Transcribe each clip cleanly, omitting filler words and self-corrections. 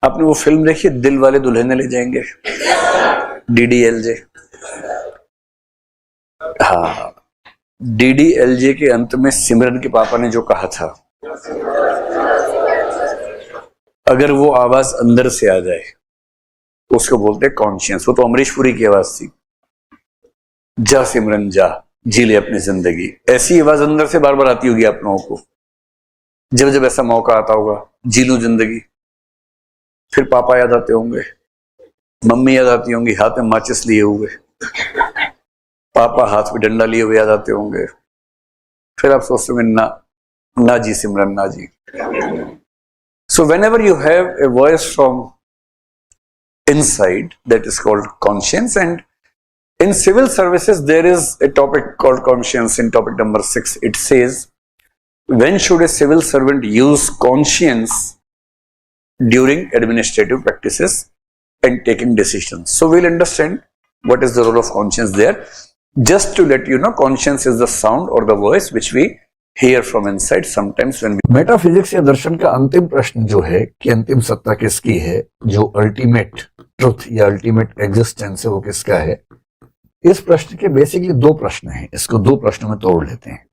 आपने वो फिल्म देखी दिल वाले दुल्हन ले जाएंगे, DDLJ? हाँ, DDLJ के अंत में सिमरन के पापा ने जो कहा था, अगर वो आवाज अंदर से आ जाए तो उसको बोलते हैं कॉन्शियस। वो तो अमरीश पुरी की आवाज थी, जा सिमरन जा, जी ले अपनी जिंदगी। ऐसी आवाज अंदर से बार बार आती होगी आप लोगों को, जब जब ऐसा मौका आता होगा, जी लूं जिंदगी। फिर पापा याद आते होंगे, मम्मी याद आती होंगी, हाथ में माचिस लिए हुए, पापा हाथ में डंडा लिए हुए याद आते होंगे। फिर आप सोचते होंगे ना जी सिमरन, ना जी। So whenever you have a voice from inside, that is called conscience. And in civil services there is a topic called conscience. In topic number 6 it says, when should a civil servant use conscience during administrative practices and taking decisions? So we'll understand what is the role of conscience there. Just to let you know, conscience is the sound or the voice which we hear from inside sometimes when we... metaphysics या दर्शन का अंतिम प्रश्न जो है कि अंतिम सत्ता किसकी है, जो अल्टीमेट ट्रुथ या अल्टीमेट एग्जिस्टेंस है वो किसका है, इस प्रश्न के बेसिकली दो प्रश्न हैं। इसको दो प्रश्नों में तोड़ लेते हैं।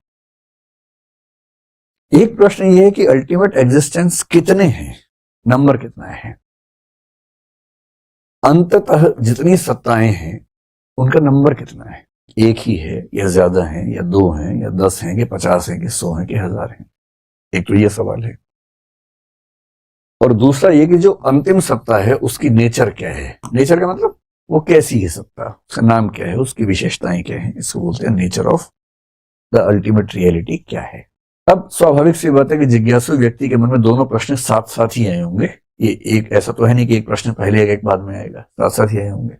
एक प्रश्न ये है कि अल्टीमेट एग्जिस्टेंस कितने हैं, नंबर कितना है। अंततः जितनी सत्ताएं हैं उनका नंबर कितना है, एक ही है या ज्यादा है या 2 हैं या 10 हैं कि 50 हैं कि 100 हैं कि 1000 हैं। एक तो ये सवाल है। और दूसरा ये कि जो अंतिम सत्ता है उसकी नेचर क्या है। नेचर का मतलब वो कैसी है सत्ता, उसका नाम क्या है, उसकी विशेषताएं क्या है, इसको बोलते हैं nature of the ultimate reality क्या है। अब स्वाभाविक सी बात है कि जिज्ञासु व्यक्ति के मन में दोनों प्रश्न साथ साथ ही आए होंगे। ये एक ऐसा तो है नहीं कि एक प्रश्न पहले आएगा एक बाद में आएगा, साथ साथ ही आए होंगे।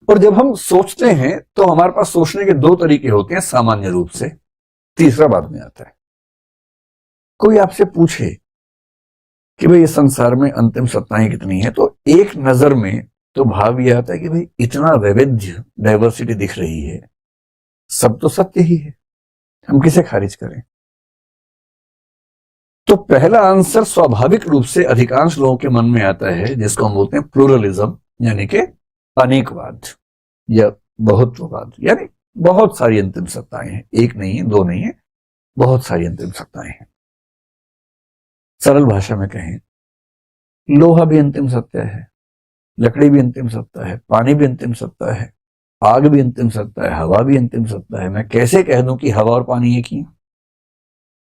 और जब हम सोचते हैं तो हमारे पास सोचने के 2 तरीके होते हैं सामान्य रूप से, तीसरा बाद में आता है। कोई आपसे पूछे कि भाई इस संसार में अंतिम सत्ताएं कितनी हैं, तो एक नजर में तो भाव यह आता है कि भाई इतना वैविध्य, डाइवर्सिटी दिख रही है, सब तो सत्य ही है, हम किसे खारिज करें। तो पहला आंसर स्वाभाविक रूप से अधिकांश लोगों के मन में आता है, जिसको हम बोलते हैं प्लूरलिज्म, यानी कि अनेकवाद या बहुत्ववाद। यानी बहुत सारी अंतिम सत्ताएं हैं, एक नहीं है, 2 नहीं है, बहुत सारी अंतिम सत्ताएं हैं। सरल भाषा में कहें, लोहा भी अंतिम सत्य है, लकड़ी भी अंतिम सत्ता है, पानी भी अंतिम सत्ता है, आग भी अंतिम सत्ता है, हवा भी अंतिम सत्ता है। मैं कैसे कह दूं कि हवा और पानी एक ही है?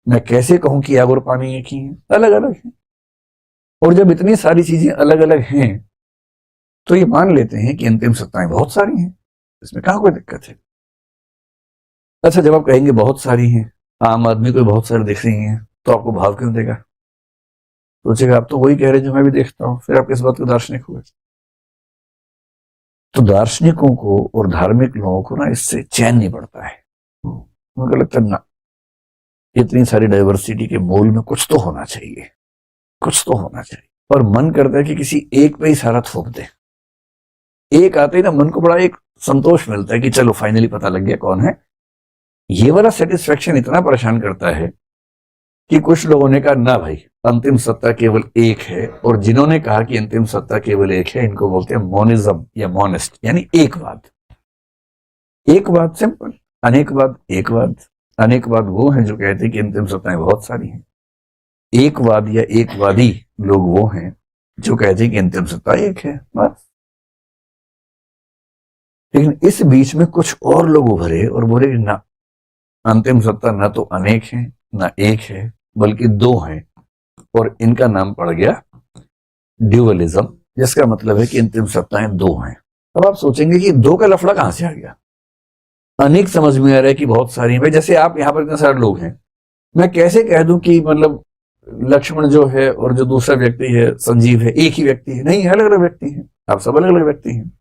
मैं कैसे कहूं कि आग और पानी एक ही है? अलग अलग है। और जब इतनी सारी चीजें अलग अलग हैं तो ये मान लेते हैं कि अंतिम सत्ताएं बहुत सारी हैं, इसमें कहां कोई दिक्कत है। अच्छा, जब आप कहेंगे बहुत सारी हैं, आम आदमी को बहुत सारी दिख रही हैं, तो आपको भाव क्यों देगा? सोचेगा आप तो वही कह रहे हैं जो मैं भी देखता हूं, फिर आप किस बात के दार्शनिक हुए? तो दार्शनिकों को और धार्मिक लोगों को ना इससे चैन नहीं पड़ता है। उनको लगता है ना, इतनी सारी डाइवर्सिटी के मूल में कुछ तो होना चाहिए, कुछ तो होना चाहिए। और मन करता है कि किसी एक पे ही सारा थोप दे। एक आते ही ना मन को बड़ा एक संतोष मिलता है कि चलो फाइनली पता लग गया कौन है। ये वाला सेटिस्फेक्शन इतना परेशान करता है कि कुछ लोगों ने कहा ना भाई, अंतिम सत्ता केवल एक है। और जिन्होंने कहा कि अंतिम सत्ता केवल एक है, इनको बोलते हैं मोनिज्म या मोनिस्ट, यानी एकवाद। एकवाद सिंपल, अनेकवाद एकवाद। अनेकवाद वो है जो कहते हैं कि अंतिम सत्ताएं बहुत सारी हैं। एकवाद या एकवादी लोग वो हैं जो कहते हैं कि अंतिम सत्ता एक है, बस। लेकिन इस बीच में कुछ और लोग उभरे और बोले कि ना, अंतिम सत्ता ना तो अनेक है ना एक है, बल्कि 2 हैं। और इनका नाम पड़ गया ड्यूअलिज्म, जिसका मतलब है कि अंतिम सत्ताएं 2 हैं। अब आप सोचेंगे कि 2 का लफड़ा कहां से आ गया? अनेक समझ में आ रहा है कि बहुत सारी हैं। जैसे आप यहां पर इतने सारे लोग हैं, मैं कैसे कह दूं कि मतलब लक्ष्मण जो है और जो दूसरा व्यक्ति है संजीव है एक ही व्यक्ति है? नहीं, अलग अलग व्यक्ति हैं। आप सब अलग अलग व्यक्ति हैं।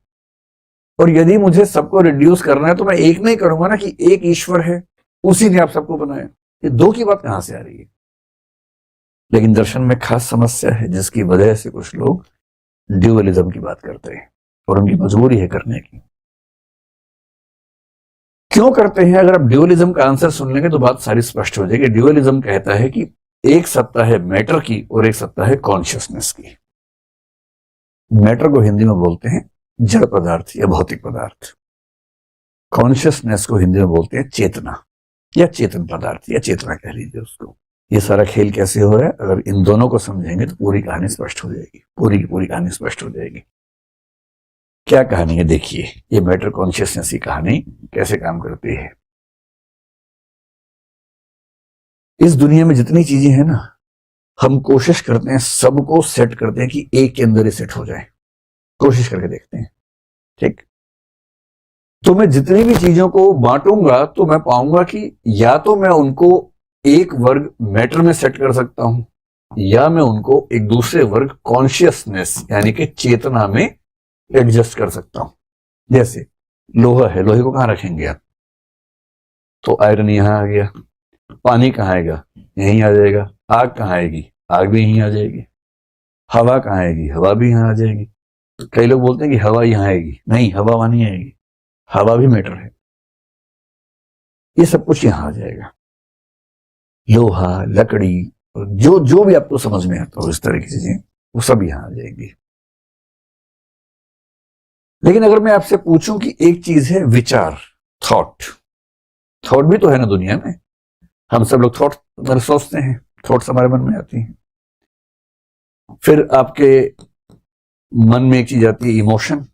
और यदि मुझे सबको रिड्यूस करना है तो मैं एक नहीं करूंगा ना कि एक ईश्वर है, उसी ने आप सबको बनाया। ये 2 की बात कहां से आ रही है? लेकिन दर्शन में खास समस्या है, जिसकी वजह से कुछ लोग ड्यूअलिज्म की बात करते हैं और उनकी मजबूरी है करने की। क्यों करते हैं? अगर आप ड्यूअलिज्म का आंसर सुन लेंगे तो बात सारी स्पष्ट हो जाएगी। ड्यूअलिज्म कहता है कि एक सत्ता है मैटर की और एक सत्ता है कॉन्शियसनेस की। मैटर को हिंदी में बोलते हैं जड़ पदार्थ या भौतिक पदार्थ। कॉन्शियसनेस को हिंदी में बोलते हैं चेतना या चेतन पदार्थ या चेतना कह लीजिए उसको। ये सारा खेल कैसे हो रहा है, अगर इन दोनों को समझेंगे तो पूरी कहानी स्पष्ट हो जाएगी, पूरी की पूरी कहानी स्पष्ट हो जाएगी। क्या कहानी है देखिए, ये मैटर कॉन्शियसनेस की कहानी कैसे काम करती है। इस दुनिया में जितनी चीजें हैं ना, हम कोशिश करते हैं सबको सेट करते हैं कि एक के अंदर ही सेट हो जाए, कोशिश करके देखते हैं, ठीक। तो मैं जितनी भी चीजों को बांटूंगा तो मैं पाऊंगा कि या तो मैं उनको एक वर्ग मैटर में सेट कर सकता हूं, या मैं उनको एक दूसरे वर्ग कॉन्शियसनेस यानी कि चेतना में एडजस्ट कर सकता हूं। जैसे लोहा है, लोहे को कहां रखेंगे आप, तो आयरन यहां आ गया। पानी कहां आएगा, यहीं आ जाएगा। आग कहां आएगी, आग भी यहीं आ जाएगी। हवा कहां आएगी, हवा भी यहां आ जाएगी। कई लोग बोलते हैं कि हवा यहां आएगी, नहीं, हवा वहां नहीं आएगी, हवा भी मैटर है। ये सब कुछ यहां आ जाएगा। लोहा, लकड़ी, जो जो भी आपको समझ में आता हो इस तरह की चीजें, वो सब यहां आ जाएंगी। लेकिन अगर मैं आपसे पूछूं कि एक चीज है विचार, थॉट, थॉट भी तो है ना दुनिया में। हम सब लोग थॉट सोचते हैं, थॉट्स हमारे मन में आती हैं। फिर आपके मन में एक चीज आती है इमोशन।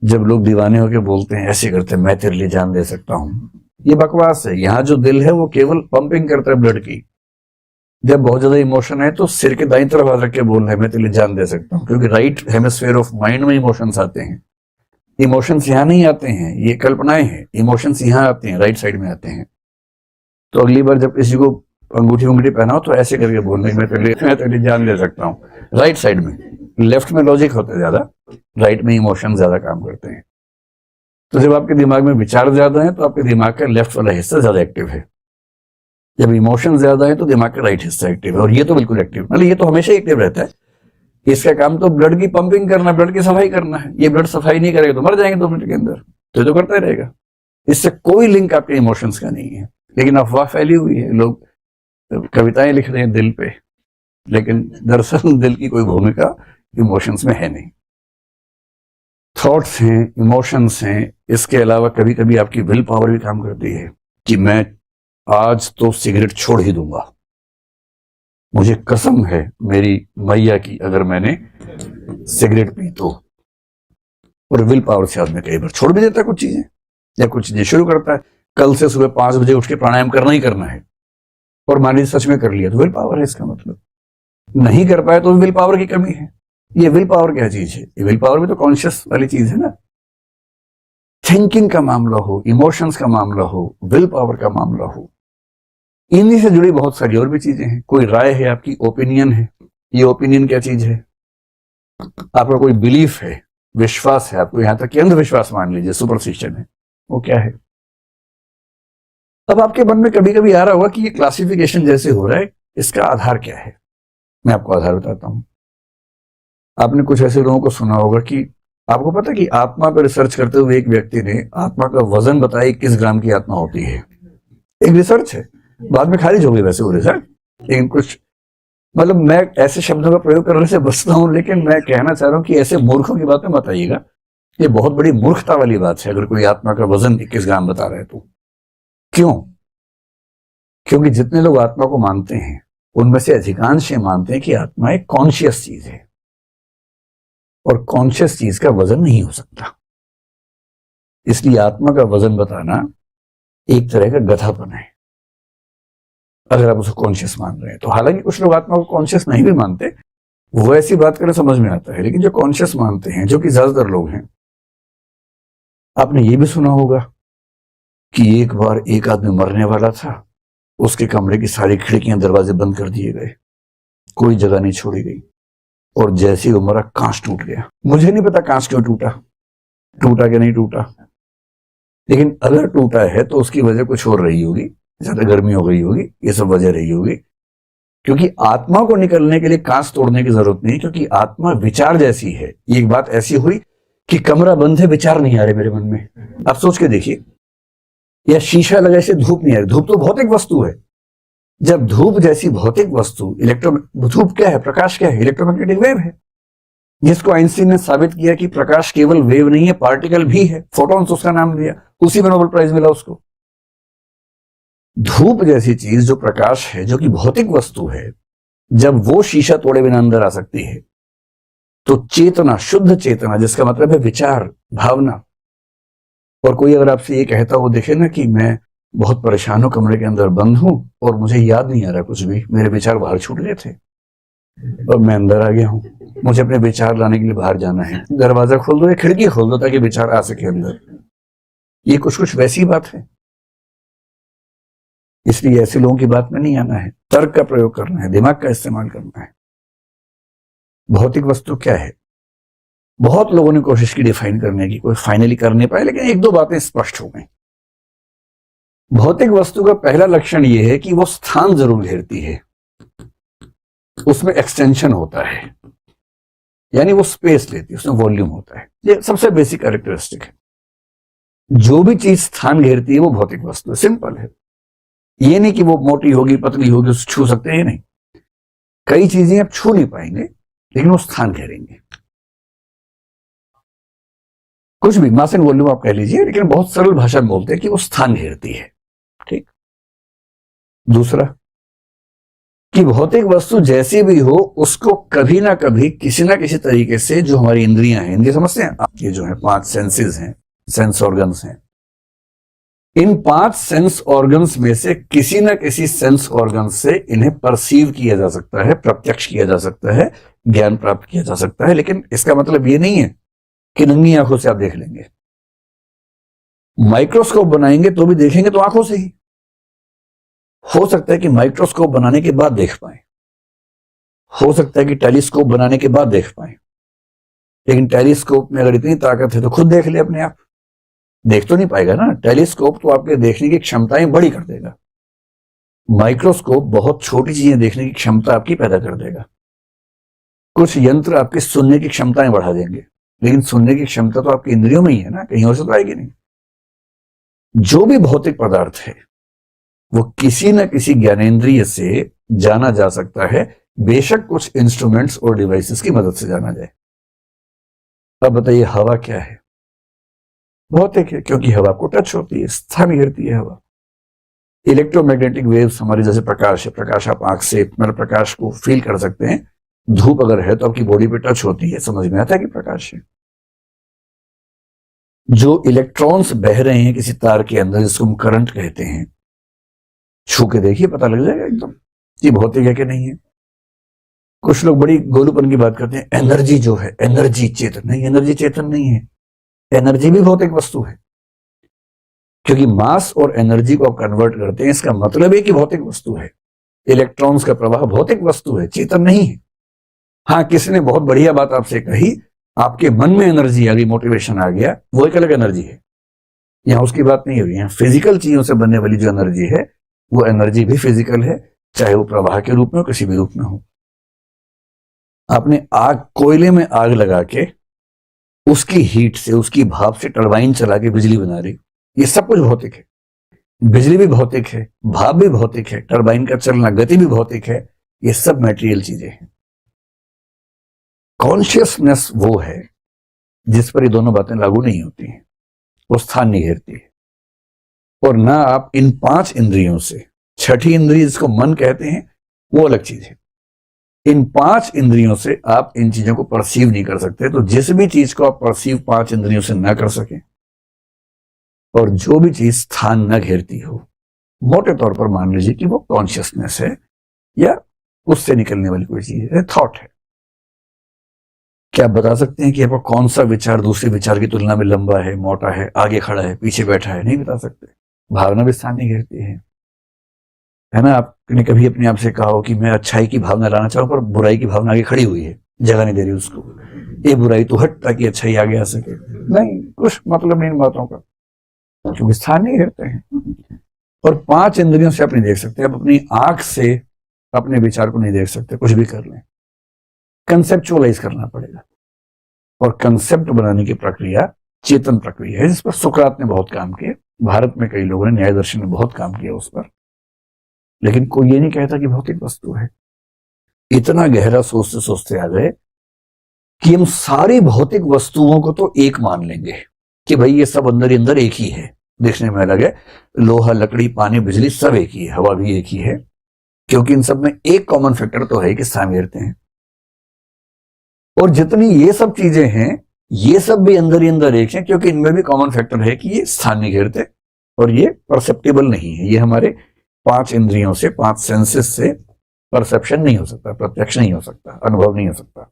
जब लोग दीवाने होकर बोलते हैं, ऐसे करते हैं, मैं तेरे लिए जान दे सकता हूं, ये बकवास है। यहां जो दिल है वो केवल पंपिंग करता है ब्लड की। जब बहुत ज्यादा इमोशन है तो सिर के दाईं तरफ हाथ रख के बोल रहे हैं मैं तेरे लिए जान दे सकता हूं, क्योंकि राइट हेमिस्फीयर ऑफ माइंड में इमोशंस आते हैं। इमोशंस यहां नहीं आते हैं, ये कल्पनाएं हैं। इमोशंस यहां आते हैं, राइट साइड में आते हैं। तो अगली बार जब किसी को अंगूठी उंगूठी पहनाओ तो ऐसे करके बोल रहे मैं तेरे लिए जान दे सकता हूँ, राइट साइड में। लेफ्ट में लॉजिक होता है ज्यादा, राइट में इमोशन ज्यादा काम करते हैं। तो जब आपके दिमाग में विचार ज्यादा है तो आपके दिमाग का लेफ्ट वाला हिस्सा ज्यादा एक्टिव है। जब इमोशन ज्यादा है तो दिमाग का राइट हिस्सा एक्टिव है। और ये तो बिल्कुल एक्टिव, मतलब ये तो हमेशा एक्टिव रहता है। इसका काम तो ब्लड की पंपिंग करना, ब्लड की सफाई करना है। ये ब्लड सफाई नहीं करेगा तो मर जाएंगे 2 मिनट के अंदर। तो ये तो करता ही रहेगा। इससे कोई लिंक आपके इमोशंस का नहीं है। लेकिन अफवाह फैली हुई है, लोग कविताएं लिख रहे हैं दिल पे, लेकिन दरअसल दिल की कोई भूमिका इमोशंस में है नहीं। थॉट्स हैं, इमोशंस हैं। इसके अलावा कभी कभी आपकी विल पावर भी काम करती है कि मैं आज तो सिगरेट छोड़ ही दूंगा, मुझे कसम है मेरी मैया की, अगर मैंने सिगरेट पी तो। और विल पावर से आदमी कई बार छोड़ भी देता है कुछ चीजें, या कुछ चीजें शुरू करता है। कल से सुबह 5 बजे उठ के प्राणायाम करना ही करना है, और मान लीजिए सच में कर लिया तो विल पावर है इसका मतलब। नहीं कर पाए तो विल पावर की कमी है। ये विल पावर क्या चीज है? ये विल पावर भी तो कॉन्शियस वाली चीज है ना। थिंकिंग का मामला हो, इमोशंस का मामला हो, विल पावर का मामला हो, इन्हीं से जुड़ी बहुत सारी और भी चीजें हैं। कोई राय है आपकी, ओपिनियन है। ये ओपिनियन क्या चीज है? आपका कोई बिलीफ है, विश्वास है आपको, यहां तक कि अंधविश्वास मान लीजिए, सुपरस्टिशन है, वो क्या है? अब आपके मन में कभी कभी आ रहा होगा कि ये क्लासिफिकेशन जैसे हो रहा है, इसका आधार क्या है? मैं आपको आधार बताता हूं। आपने कुछ ऐसे लोगों को सुना होगा कि आपको पता है कि आत्मा पर रिसर्च करते हुए एक व्यक्ति ने आत्मा का वजन बताया 21 ग्राम की आत्मा होती है। एक रिसर्च है, बाद में खारिज हो गई वैसे वो रिसर्च, लेकिन कुछ मतलब मैं ऐसे शब्दों का प्रयोग करने से बचता हूं, लेकिन मैं कहना चाह रहा हूं कि ऐसे मूर्खों की बातें मत आइएगा। ये बहुत बड़ी मूर्खता वाली बात है अगर कोई आत्मा का वजन 21 ग्राम बता रहा है तो। क्यों? क्योंकि जितने लोग आत्मा को मानते हैं उनमें से अधिकांश ये मानते हैं कि आत्मा एक कॉन्शियस चीज है, और कॉन्शियस चीज का वजन नहीं हो सकता। इसलिए आत्मा का वजन बताना एक तरह का गधापन है अगर आप उसे कॉन्शियस मान रहे हैं तो। हालांकि कुछ लोग आत्मा को कॉन्शियस नहीं भी मानते, वो ऐसी बात करना समझ में आता है, लेकिन जो कॉन्शियस मानते हैं, जो कि ज्यादातर लोग हैं, आपने ये भी सुना होगा कि एक बार एक आदमी मरने वाला था, उसके कमरे की सारी खिड़कियां दरवाजे बंद कर दिए गए, कोई जगह नहीं छोड़ी गई, और जैसे ही वो मरा कांच टूट गया। मुझे नहीं पता कांच क्यों टूटा कि नहीं टूटा, लेकिन अगर टूटा है तो उसकी वजह कुछ और रही होगी, ज्यादा गर्मी हो गई होगी, ये सब वजह रही होगी। क्योंकि आत्मा को निकलने के लिए कांच तोड़ने की जरूरत नहीं, क्योंकि आत्मा विचार जैसी है। एक बात ऐसी हुई कि कमरा बंद है, विचार नहीं आ रहे मेरे मन में। आप सोच के देखिए, या शीशा लगा से धूप नहीं आ रही। धूप तो भौतिक वस्तु है। जब धूप जैसी भौतिक वस्तु, धूप क्या है? प्रकाश क्या है? इलेक्ट्रोमैग्नेटिक वेव है। जिसको आइंस्टीन ने साबित किया कि प्रकाश केवल वेव नहीं है, पार्टिकल भी है, फोटॉन्स उसका नाम दिया, उसी में नोबेल प्राइज मिला उसको। धूप जैसी चीज जो प्रकाश है, जो कि भौतिक वस्तु है, जब वो शीशा तोड़े बिना अंदर आ सकती है, तो चेतना, शुद्ध चेतना, जिसका मतलब है विचार, भावना। और कोई अगर आपसे ये कहता हो, देखे ना कि मैं बहुत परेशान हूं, कमरे के अंदर बंद हूं और मुझे याद नहीं आ रहा कुछ भी, मेरे विचार बाहर छूट गए थे और मैं अंदर आ गया हूं, मुझे अपने विचार लाने के लिए बाहर जाना है, दरवाजा खोल दो या खिड़की खोल दो ताकि विचार आ सके अंदर। ये कुछ कुछ वैसी बात है। इसलिए ऐसे लोगों की बात में नहीं आना है, तर्क का प्रयोग करना है, दिमाग का इस्तेमाल करना है। भौतिक वस्तु क्या है? बहुत लोगों ने कोशिश की डिफाइन करने की, कोई फाइनली कर नहीं पाए, लेकिन एक दो बातें स्पष्ट हो गई। भौतिक वस्तु का पहला लक्षण यह है कि वो स्थान जरूर घेरती है, उसमें एक्सटेंशन होता है, यानी वो स्पेस लेती है, उसमें वॉल्यूम होता है। ये सबसे बेसिक कैरेक्टरिस्टिक है। जो भी चीज स्थान घेरती है वो भौतिक वस्तु है। सिंपल है। ये नहीं कि वो मोटी होगी, पतली होगी, उसको छू सकते हैं, नहीं। कई चीजें आप छू नहीं पाएंगे, लेकिन वो स्थान घेरेंगे। कुछ भी मास एंड वॉल्यूम आप कह लीजिए, लेकिन बहुत सरल भाषा में बोलते हैं कि वो स्थान घेरती है। ठीक। दूसरा कि भौतिक वस्तु जैसी भी हो, उसको कभी ना कभी किसी ना किसी तरीके से, जो हमारी इंद्रियां हैं, इनके समझते हैं आप, ये जो है 5 सेंसेस हैं, सेंस ऑर्गन्स हैं, इन 5 सेंस ऑर्गन्स में से किसी ना किसी सेंस ऑर्गन से इन्हें परसीव किया जा सकता है, प्रत्यक्ष किया जा सकता है, ज्ञान प्राप्त किया जा सकता है। लेकिन इसका मतलब ये नहीं है कि नंगी आंखों से आप देख लेंगे। माइक्रोस्कोप बनाएंगे तो भी देखेंगे तो आंखों से ही। हो सकता है कि माइक्रोस्कोप बनाने के बाद देख पाए, हो सकता है कि टेलीस्कोप बनाने के बाद देख पाए, लेकिन टेलीस्कोप में अगर इतनी ताकत है तो खुद देख ले अपने आप। देख तो नहीं पाएगा ना, टेलीस्कोप तो आपके देखने की क्षमताएं बड़ी कर देगा, माइक्रोस्कोप बहुत छोटी चीजें देखने की क्षमता आपकी पैदा कर देगा। कुछ यंत्र आपकी सुनने की क्षमताएं बढ़ा देंगे, लेकिन सुनने की क्षमता तो आपकी इंद्रियों में ही है ना, कहीं और से तो आएगी नहीं। जो भी भौतिक पदार्थ है वो किसी न किसी ज्ञानेंद्रिय से जाना जा सकता है, बेशक कुछ इंस्ट्रूमेंट्स और डिवाइसेस की मदद से जाना जाए। अब बताइए हवा क्या है? भौतिक है, क्योंकि हवा को टच होती है, स्थान घेरती है हवा। इलेक्ट्रोमैग्नेटिक वेव्स हमारे जैसे प्रकाश है, प्रकाश आप आंख से मतलब प्रकाश को फील कर सकते हैं। धूप अगर है तो आपकी बॉडी पे टच होती है, समझ में आता है कि प्रकाश है। जो इलेक्ट्रॉन्स बह रहे हैं किसी तार के अंदर, जिसको हम करंट कहते हैं, छू के देखिए पता लग जाएगा एकदम कि भौतिक है कि नहीं है। कुछ लोग बड़ी गोलूपन की बात करते हैं, एनर्जी जो है, एनर्जी चेतन नहीं, एनर्जी चेतन नहीं है। एनर्जी भी भौतिक वस्तु है, क्योंकि मास और एनर्जी को आप कन्वर्ट करते हैं, इसका मतलब है कि भौतिक वस्तु है। इलेक्ट्रॉन्स का प्रवाह भौतिक वस्तु है, चेतन नहीं है। हाँ, किसी ने बहुत बढ़िया बात आपसे कही, आपके मन में एनर्जी आ गई, मोटिवेशन आ गया, वो एक अलग एनर्जी है। यहां उसकी बात नहीं हो रही है। फिजिकल चीजों से बनने वाली जो एनर्जी है, वो एनर्जी भी फिजिकल है, चाहे वो प्रवाह के रूप में हो, किसी भी रूप में हो। आपने आग, कोयले में आग लगा के उसकी हीट से, उसकी भाप से टरबाइन चला के बिजली बना रही, ये सब कुछ भौतिक है। बिजली भी भौतिक है, भाप भी भौतिक है, टरबाइन का चलना, गति भी भौतिक है। ये सब मटेरियल चीजें हैं। कॉन्शियसनेस वो है जिस पर ये दोनों बातें लागू नहीं होती हैं, वो स्थान नहीं घेरती है। और ना आप इन 5 इंद्रियों से, छठी इंद्रिय जिसको मन कहते हैं, वो अलग चीज है। इन 5 इंद्रियों से आप इन चीजों को परसीव नहीं कर सकते। तो जिस भी चीज को आप परसीव 5 इंद्रियों से ना कर सके, और जो भी चीज स्थान न घेरती हो, मोटे तौर पर मान लीजिए कि वो कॉन्शियसनेस है या उससे निकलने वाली कोई चीज है, थॉट है। क्या आप बता सकते हैं कि आपका कौन सा विचार दूसरे विचार की तुलना में लंबा है, मोटा है, आगे खड़ा है, पीछे बैठा है? नहीं बता सकते। भावना भी स्थान नहीं घेरती है ना। आपने कभी अपने आप से कहा हो कि मैं अच्छाई की भावना लाना चाहूं, पर बुराई की भावना आगे खड़ी हुई है, जगह नहीं दे रही उसको। ये बुराई तो हट ताकि अच्छाई आगे आ सके। नहीं, कुछ मतलब नहीं इन बातों का, क्योंकि स्थान नहीं घेरते हैं। और 5 इंद्रियों से आप नहीं देख सकते। आप अपनी आंख से अपने विचार को नहीं देख सकते, कुछ भी कर लें। कंसेप्चुअलाइज करना पड़ेगा, और कंसेप्ट बनाने की प्रक्रिया चेतन प्रक्रिया है, जिस पर सुकरात ने बहुत काम किया। भारत में कई लोगों ने, न्याय दर्शन ने बहुत काम किया उस पर, लेकिन कोई ये नहीं कहता कि भौतिक वस्तु है। इतना गहरा सोचते सोचते आ गए कि हम सारी भौतिक वस्तुओं को तो एक मान लेंगे कि भाई ये सब अंदर ही अंदर एक ही है, देखने में अलग है, लोहा लकड़ी पानी बिजली सब एक ही है, हवा भी एक ही है, क्योंकि इन सब में एक कॉमन फैक्टर तो है कि सामर्थ्य हैं। और जितनी ये सब चीजें हैं ये सब भी अंदर ही अंदर एक हैं, क्योंकि इनमें भी कॉमन फैक्टर है कि ये स्थानीय घेरते और ये परसेप्टेबल नहीं है, ये हमारे 5 इंद्रियों से 5 सेंसेस से परसेप्शन नहीं हो सकता, प्रत्यक्ष नहीं हो सकता, अनुभव नहीं हो सकता।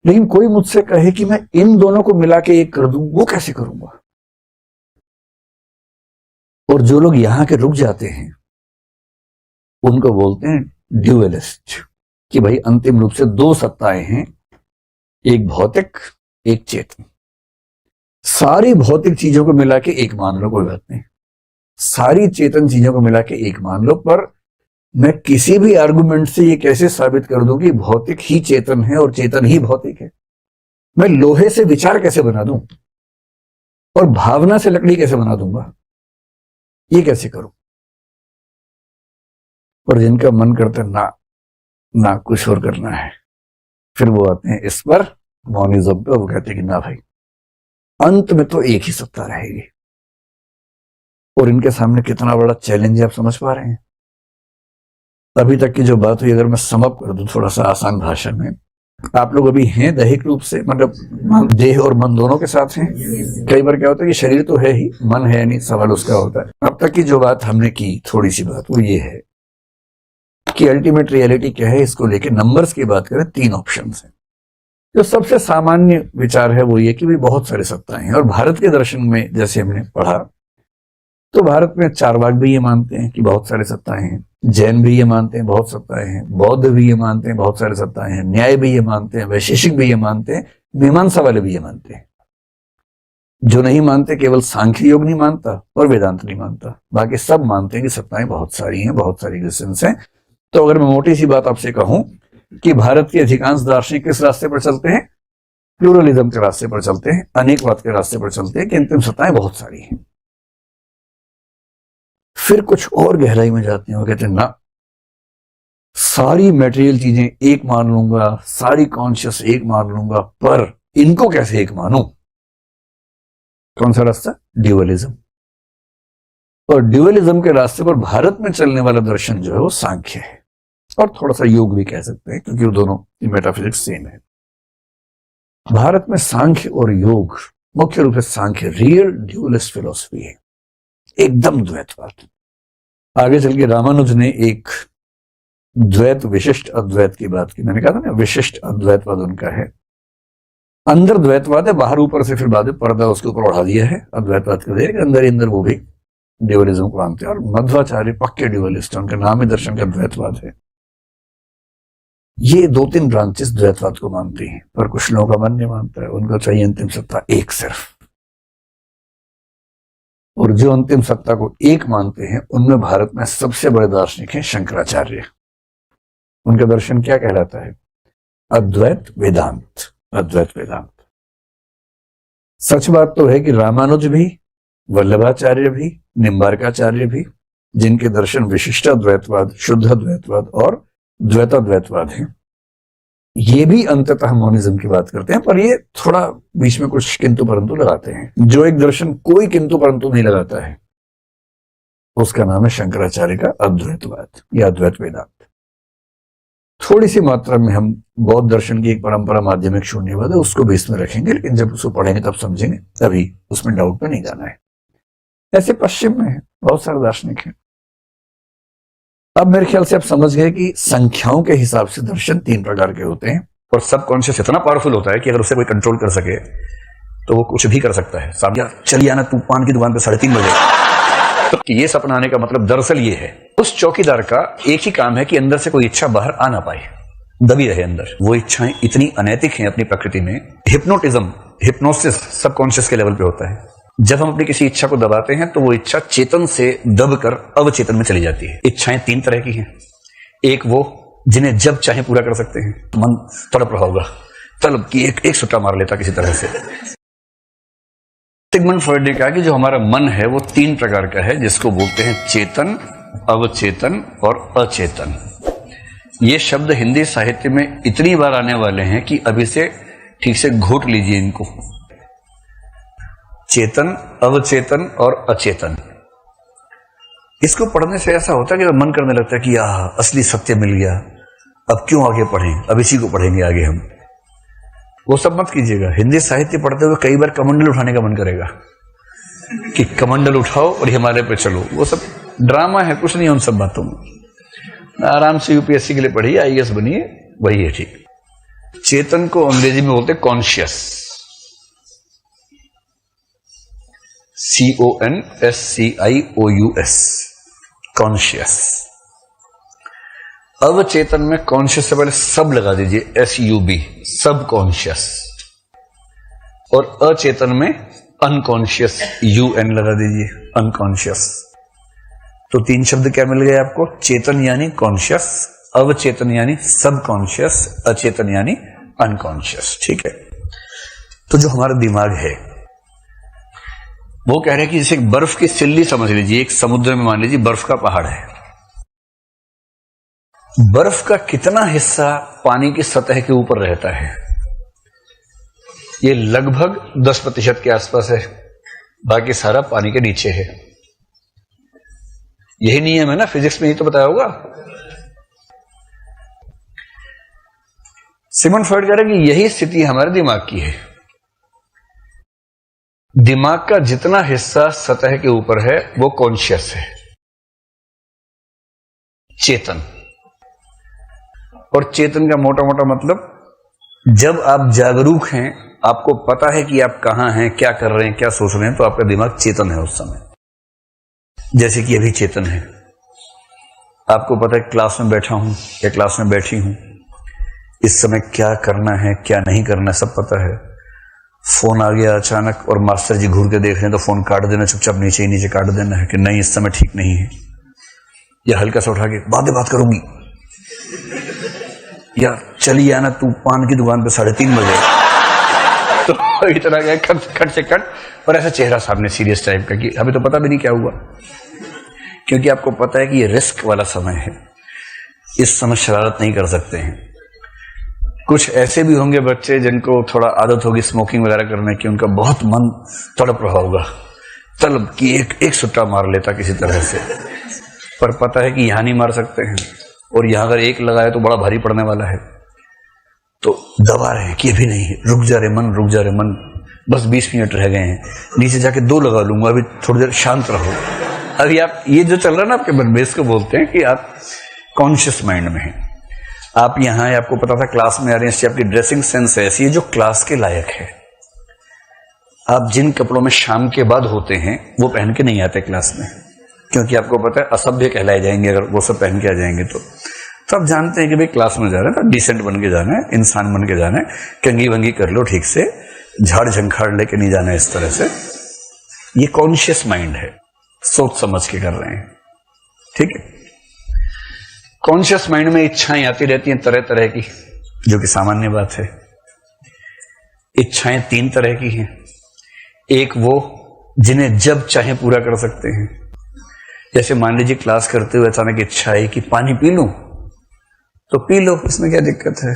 लेकिन कोई मुझसे कहे कि मैं इन दोनों को मिला के एक कर दूं, वो कैसे करूंगा? और जो लोग यहां के रुक जाते हैं उनको बोलते हैं ड्यूअलिस्ट, कि भाई अंतिम रूप से 2 सत्ताएं हैं, एक भौतिक एक चेतन। सारी भौतिक चीजों को मिला के एक मान लो, कोई बात नहीं, सारी चेतन चीजों को मिला के एक मान लो, पर मैं किसी भी आर्गुमेंट से ये कैसे साबित कर दूं कि भौतिक ही चेतन है और चेतन ही भौतिक है? मैं लोहे से विचार कैसे बना दूं और भावना से लकड़ी कैसे बना दूंगा? ये कैसे करूं? और जिनका मन करता है ना कुछ और करना है, फिर वो आते हैं इस पर मॉनिज्म पे, वो कहते हैं कि ना भाई, अंत में तो एक ही सत्ता रहेगी। और इनके सामने कितना बड़ा चैलेंज है, आप समझ पा रहे हैं? अभी तक की जो बात हुई अगर मैं समअप कर दूं थोड़ा सा आसान भाषा में, आप लोग अभी हैं दैहिक रूप से, मतलब देह और मन दोनों के साथ हैं। कई बार क्या होता है कि शरीर तो है ही, मन है नहीं, सवाल उसका होता है। अब तक की जो बात हमने की, थोड़ी सी बात, वो ये है कि अल्टीमेट रियलिटी क्या है, इसको लेके नंबर्स की बात करें 3 ऑप्शन है। जो सबसे सामान्य विचार है वो ये कि भाई बहुत सारे सत्ताएं हैं, और भारत के दर्शन में जैसे हमने पढ़ा तो भारत में चारवाक भी ये मानते हैं कि बहुत सारे सत्ताएं हैं, जैन भी ये मानते हैं बहुत सत्ताएं हैं, बौद्ध भी ये मानते हैं बहुत सारे सत्ताएं हैं, न्याय भी ये मानते हैं, वैशेषिक भी ये मानते हैं, मीमांसा वाले भी ये मानते हैं। जो नहीं मानते केवल सांख्य योग नहीं मानता और वेदांत नहीं मानता, बाकी सब मानते हैं कि सत्ताएं बहुत सारी हैं, बहुत सारी एग्जिस्टेंस हैं। तो अगर मैं मोटी सी बात आपसे कहूं कि भारत के अधिकांश दार्शनिक किस रास्ते पर चलते हैं? प्लूरलिज्म के रास्ते पर चलते हैं, अनेकवाद के रास्ते पर चलते हैं कि अंतिम सत्ताएं बहुत सारी हैं। फिर कुछ और गहराई में जाते हैं, वो कहते हैं ना, सारी मटेरियल चीजें एक मान लूंगा, सारी कॉन्शियस एक मान लूंगा, पर इनको कैसे एक मानूं? कौन सा रास्ता? ड्यूअलिज्म। और ड्यूअलिज्म के रास्ते पर भारत में चलने वाला दर्शन जो है वो सांख्य है, और थोड़ा सा योग भी कह सकते हैं, क्योंकि वो दोनों मेटाफिजिक्स सेम है। भारत में सांख्य और योग, मुख्य रूप से सांख्य रियल ड्यूअलिस्ट फिलॉसफी है, एकदम द्वैतवाद। आगे चल के रामानुज ने एक द्वैत विशिष्ट अद्वैत की बात की, मैंने कहा था ना विशिष्ट अद्वैतवाद उनका है। अंदर द्वैतवाद है, बाहर ऊपर से फिर बाद में पर्दा उसके ऊपर उड़ा दिया है अद्वैतवाद के देर, अंदर ही अंदर वो भी ड्यूअलिज्म को मानते हैं। और मध्वाचार्य पक्के ड्यूअलिस्ट है, उनका नाम ही दर्शन का द्वैतवाद है। ये 2-3 ब्रांचेस द्वैतवाद को मानती हैं, पर कुछ लोगों का मन नहीं मानता है, उनको चाहिए अंतिम सत्ता एक सिर्फ। और जो अंतिम सत्ता को एक मानते हैं उनमें भारत में सबसे बड़े दार्शनिक हैं शंकराचार्य। उनका दर्शन क्या कहलाता है? अद्वैत वेदांत। अद्वैत वेदांत। सच बात तो है कि रामानुज भी, वल्लभाचार्य भी, निम्बार्काचार्य भी, जिनके दर्शन विशिष्टाद्वैतवाद, शुद्ध अद्वैतवाद और द्वैताद्वैतवाद है, ये भी अंततः मोनिज्म की बात करते हैं, पर ये थोड़ा बीच में कुछ किंतु परंतु लगाते हैं। जो एक दर्शन कोई किंतु परंतु नहीं लगाता है उसका नाम है शंकराचार्य का अद्वैतवाद या अद्वैत वेदांत। थोड़ी सी मात्रा में हम बौद्ध दर्शन की एक परंपरा माध्यमिक शून्यवाद है, उसको भी इसमें रखेंगे, लेकिन जब उसको पढ़ेंगे तब समझेंगे, तभी उसमें डाउट में नहीं जाना है। ऐसे पश्चिम में बहुत सारे दार्शनिक हैं। अब मेरे ख्याल से आप समझ गए कि संख्याओं के हिसाब से दर्शन 3 प्रकार के होते हैं, और सबकॉन्शियस इतना पावरफुल होता है कि अगर उसे कोई कंट्रोल कर सके तो वो कुछ भी कर सकता है। सामने चलिए आना, तू पान की दुकान पे 3:30 बजे, तो ये सपना आने का मतलब दरअसल ये है, उस चौकीदार का एक ही काम है कि अंदर से कोई इच्छा बाहर आ ना पाए, दबी रहे अंदर। वो इच्छाएं इतनी अनैतिक हैं अपनी प्रकृति में। हिप्नोटिज्म, हिप्नोसिस सबकॉन्शियस के लेवल पे होता है। जब हम अपनी किसी इच्छा को दबाते हैं तो वो इच्छा चेतन से दबकर अवचेतन में चली जाती है। इच्छाएं 3 तरह की हैं। एक वो जिन्हें जब चाहे पूरा कर सकते हैं, मन तड़प रहा होगा, तलब की एक सुट्टा मार लेता किसी तरह से। सिगमंड फ्रॉइड ने कहा कि जो हमारा मन है वो 3 प्रकार का है, जिसको बोलते हैं चेतन, अवचेतन और अचेतन। ये शब्द हिंदी साहित्य में इतनी बार आने वाले हैं कि अभी से ठीक से घोट लीजिए इनको। चेतन, अवचेतन और अचेतन, इसको पढ़ने से ऐसा होता है कि मन करने लगता है कि असली सत्य मिल गया, अब क्यों आगे पढ़ें, अब इसी को पढ़ेंगे आगे हम। वो सब मत कीजिएगा। हिंदी साहित्य पढ़ते हुए कई बार कमंडल उठाने का मन करेगा कि कमंडल उठाओ और हिमालय पे चलो। वो सब ड्रामा है, कुछ नहीं है उन सब बातों में। आराम से यूपीएससी के लिए पढ़िए, आईएएस बनिए, वही है ठीक। चेतन को अंग्रेजी में बोलते कॉन्शियस, CONSCIOUS, कॉन्शियस। अवचेतन में कॉन्शियस से पहले सब लगा दीजिए, SUB, सब कॉन्शियस। और अचेतन में अनकॉन्शियस, UN लगा दीजिए, अनकॉन्शियस। तो 3 शब्द क्या मिल गए आपको? चेतन यानी कॉन्शियस, अवचेतन यानी सब कॉन्शियस, अचेतन यानी अनकॉन्शियस। ठीक है। तो जो हमारा दिमाग है वो कह रहे हैं कि जैसे एक बर्फ की सिल्ली समझ लीजिए, एक समुद्र में मान लीजिए बर्फ का पहाड़ है। बर्फ का कितना हिस्सा पानी की सतह के ऊपर रहता है? ये लगभग 10% के आसपास है, बाकी सारा पानी के नीचे है। यही नियम है ना, फिजिक्स में ही तो बताया होगा। सिमन फ्रॉइड कह रहे हैं कि यही स्थिति हमारे दिमाग की है। दिमाग का जितना हिस्सा सतह के ऊपर है वो कॉन्शियस है, चेतन। और चेतन का मोटा मोटा मतलब, जब आप जागरूक हैं, आपको पता है कि आप कहां हैं, क्या कर रहे हैं, क्या सोच रहे हैं, तो आपका दिमाग चेतन है उस समय। जैसे कि अभी चेतन है, आपको पता है क्लास में बैठा हूं या क्लास में बैठी हूं, इस समय क्या करना है क्या नहीं करना सब पता है। फोन आ गया अचानक और मास्टर जी घूर के देख रहे हैं तो फोन काट देना, चुपचाप नीचे ही नीचे काट देना है कि नहीं इस समय ठीक नहीं है। या हल्का सा उठा के बाद में बात करूंगी, या चलिए आना तू पान की दुकान पे 3:30 बजे। तो इतना गया खट से खट, और ऐसा चेहरा सामने सीरियस टाइप का कि अभी तो पता भी नहीं क्या हुआ, क्योंकि आपको पता है कि ये रिस्क वाला समय है, इस समय शरारत नहीं कर सकते हैं। कुछ ऐसे भी होंगे बच्चे जिनको थोड़ा आदत होगी स्मोकिंग वगैरह करने की, उनका बहुत मन तड़प रहा होगा तलब कि एक सुट्टा मार लेता किसी तरह से, पर पता है कि यहां नहीं मार सकते हैं, और यहां अगर एक लगाए तो बड़ा भारी पड़ने वाला है, तो दबा रहे हैं कि अभी नहीं, रुक जा रे मन, रुक जा रे मन, बस 20 मिनट रह गए हैं, नीचे जाके 2 लगा लूंगा, अभी थोड़ी देर शांत रहो। अभी आप ये जो चल रहा है ना आपके मन में, इसको बोलते हैं कि आप कॉन्शियस माइंड में हैं। आप यहां है, आपको पता था क्लास में आ रहे हैं, इससे आपकी ड्रेसिंग सेंस ऐसी है जो क्लास के लायक है। आप जिन कपड़ों में शाम के बाद होते हैं वो पहन के नहीं आते क्लास में, क्योंकि आपको पता है असभ्य कहलाए जाएंगे अगर वो सब पहन के आ जाएंगे। तो आप जानते हैं कि भाई क्लास में जा रहे हैं तो डिसेंट बन के जाना है, इंसान बन के जाना है, कंगी वंगी कर लो ठीक से, झाड़ झंखाड़ लेके नहीं जाना है इस तरह से। ये कॉन्शियस माइंड है, सोच समझ के कर रहे हैं। ठीक है। कॉन्शियस माइंड में इच्छाएं आती रहती हैं तरह तरह की, जो कि सामान्य बात है। इच्छाएं 3 तरह की हैं। एक वो जिन्हें जब चाहे पूरा कर सकते हैं, जैसे मान लीजिए क्लास करते हुए अचानक इच्छा है कि पानी पी लूं, तो पी लो, इसमें क्या दिक्कत है।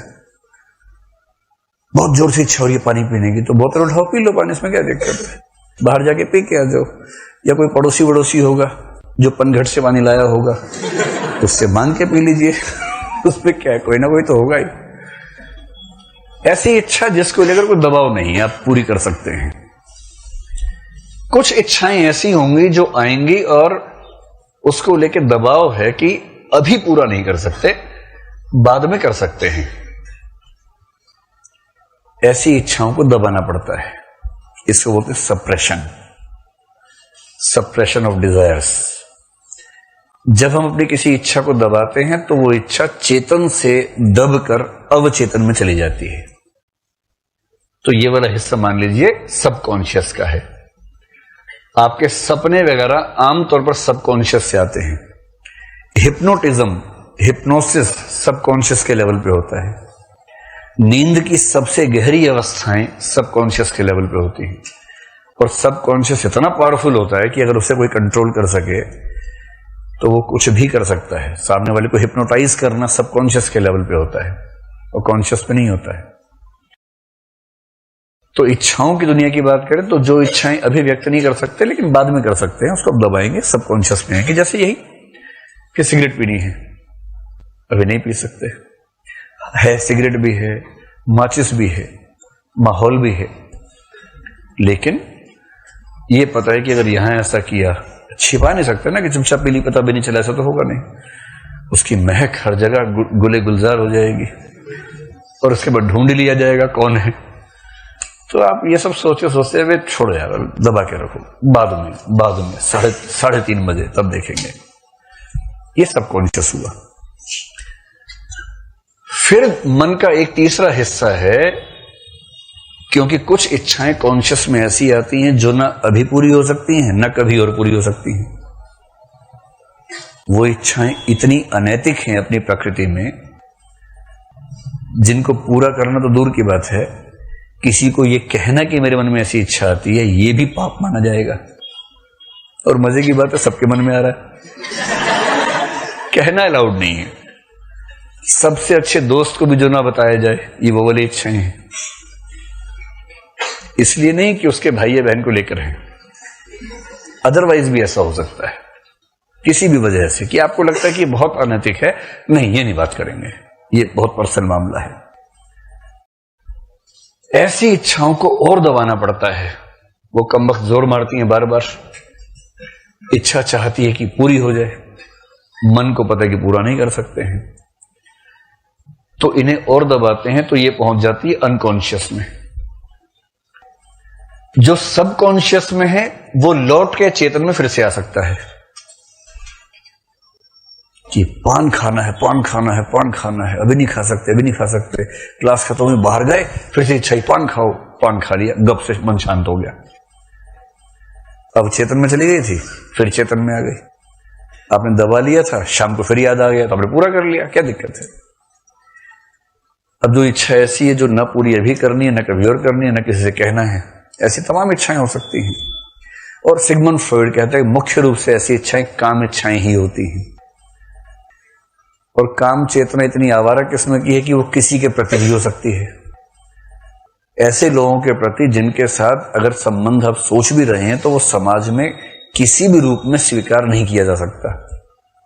बहुत जोर से इच्छा हो रही है पानी पीने की, तो बोतल उठाओ पी लो पानी, इसमें क्या दिक्कत है। बाहर जाके पी के आ जाओ, या कोई पड़ोसी वड़ोसी होगा जो पनघट से पानी लाया होगा, उससे मांग के पी लीजिए, उसमें क्या है, कोई ना कोई तो होगा ही। ऐसी इच्छा जिसको लेकर कोई दबाव नहीं है, आप पूरी कर सकते हैं। कुछ इच्छाएं ऐसी होंगी जो आएंगी और उसको लेकर दबाव है कि अभी पूरा नहीं कर सकते, बाद में कर सकते हैं। ऐसी इच्छाओं को दबाना पड़ता है, इसको बोलते हैं सप्रेशन, सप्रेशन ऑफ डिजायर्स। जब हम अपनी किसी इच्छा को दबाते हैं तो वो इच्छा चेतन से दबकर अवचेतन में चली जाती है। तो ये वाला हिस्सा मान लीजिए सबकॉन्शियस का है। आपके सपने वगैरह आमतौर पर सबकॉन्शियस से आते हैं। हिप्नोटिज्म, हिप्नोसिस सबकॉन्शियस के लेवल पे होता है। नींद की सबसे गहरी अवस्थाएं सबकॉन्शियस के लेवल पे होती हैं, और सबकॉन्शियस इतना पावरफुल होता है कि अगर उसे कोई कंट्रोल कर सके तो वो कुछ भी कर सकता है। सामने वाले को हिप्नोटाइज करना सबकॉन्शियस के लेवल पे होता है और कॉन्शियस पे नहीं होता है। तो इच्छाओं की दुनिया की बात करें तो जो इच्छाएं अभी व्यक्त नहीं कर सकते लेकिन बाद में कर सकते हैं, उसको अब दबाएंगे, सबकॉन्शियस में है। कि जैसे यही कि सिगरेट पीनी है, अभी नहीं पी सकते, है सिगरेट भी है, माचिस भी है, माहौल भी है, लेकिन ये पता है कि अगर यहां ऐसा किया, छिपा नहीं सकते ना कि चुपचाप पी ली, पता भी नहीं चला, ऐसा तो होगा नहीं। उसकी महक हर जगह गुले गुलजार हो जाएगी और उसके बाद ढूंढ लिया जाएगा कौन है। तो आप ये सब सोचते हुए छोड़ो यार, दबा के रखो, बाद में 3:30 बजे तब देखेंगे। ये सब कॉन्शियस हुआ। फिर मन का एक तीसरा हिस्सा है, क्योंकि कुछ इच्छाएं कॉन्शियस में ऐसी आती हैं जो ना अभी पूरी हो सकती हैं ना कभी और पूरी हो सकती हैं। वो इच्छाएं इतनी अनैतिक हैं अपनी प्रकृति में, जिनको पूरा करना तो दूर की बात है, किसी को ये कहना कि मेरे मन में ऐसी इच्छा आती है, ये भी पाप माना जाएगा। और मजे की बात है, सबके मन में आ रहा है। कहना अलाउड नहीं है। सबसे अच्छे दोस्त को भी जो ना बताया जाए, ये वो वाली इच्छाएं हैं। इसलिए नहीं कि उसके भाई या बहन को लेकर है, अदरवाइज भी ऐसा हो सकता है किसी भी वजह से कि आपको लगता है कि बहुत अनैतिक है। नहीं, ये नहीं बात करेंगे, ये बहुत पर्सनल मामला है। ऐसी इच्छाओं को और दबाना पड़ता है। वो कमबख्त जोर मारती हैं बार बार, इच्छा चाहती है कि पूरी हो जाए, मन को पता है कि पूरा नहीं कर सकते हैं, तो इन्हें और दबाते हैं, तो ये पहुंच जाती है अनकॉन्शियस में। जो सबकॉन्शियस में है वो लौट के चेतन में फिर से आ सकता है कि पान खाना है, पान खाना है, पान खाना है, अभी नहीं खा सकते, अभी नहीं खा सकते। क्लास खत्म हुई, बाहर गए, फिर से इच्छा ही पान खाओ, पान खा लिया, गप से मन शांत हो गया। अब चेतन में चली गई थी, फिर चेतन में आ गई। आपने दबा लिया था, शाम को फिर याद आ गया तो आपने पूरा कर लिया, क्या दिक्कत है। अब जो इच्छा ऐसी है जो न पूरी अभी करनी है, न कभी और करनी है, न किसी से कहना है, ऐसी तमाम इच्छाएं हो सकती हैं। और सिगमंड फ्रॉइड कहता है मुख्य रूप से ऐसी इच्छाएं काम इच्छाएं ही होती हैं। और काम चेतना इतनी आवारा किस्म की है कि वो किसी के प्रति भी हो सकती है। ऐसे लोगों के प्रति जिनके साथ अगर संबंध आप सोच भी रहे हैं तो वो समाज में किसी भी रूप में स्वीकार नहीं किया जा सकता।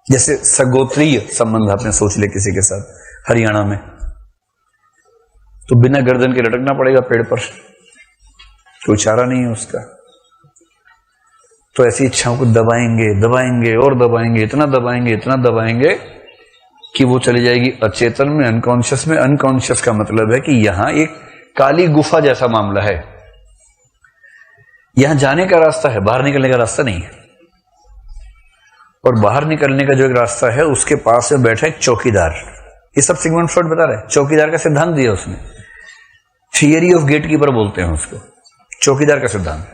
जैसे सगोत्रीय संबंध आपने सोच लिया किसी के साथ हरियाणा में, तो बिना गर्दन के लटकना पड़ेगा पेड़ पर, कोई चारा नहीं है उसका। तो ऐसी इच्छाओं को दबाएंगे, दबाएंगे और दबाएंगे, इतना दबाएंगे, इतना दबाएंगे कि वो चली जाएगी अचेतन में, अनकॉन्शियस में। अनकॉन्शियस का मतलब है कि यहां एक काली गुफा जैसा मामला है, यहां जाने का रास्ता है, बाहर निकलने का रास्ता नहीं है। और बाहर निकलने का जो एक रास्ता है, उसके पास में बैठा एक चौकीदार। ये सब सिगमंड फ्रॉइड बता रहे हैं। चौकीदार का सिद्धांत दिया उसने, थियरी ऑफ गेटकीपर बोलते हैं उसको, चौकीदार का सिद्धांत।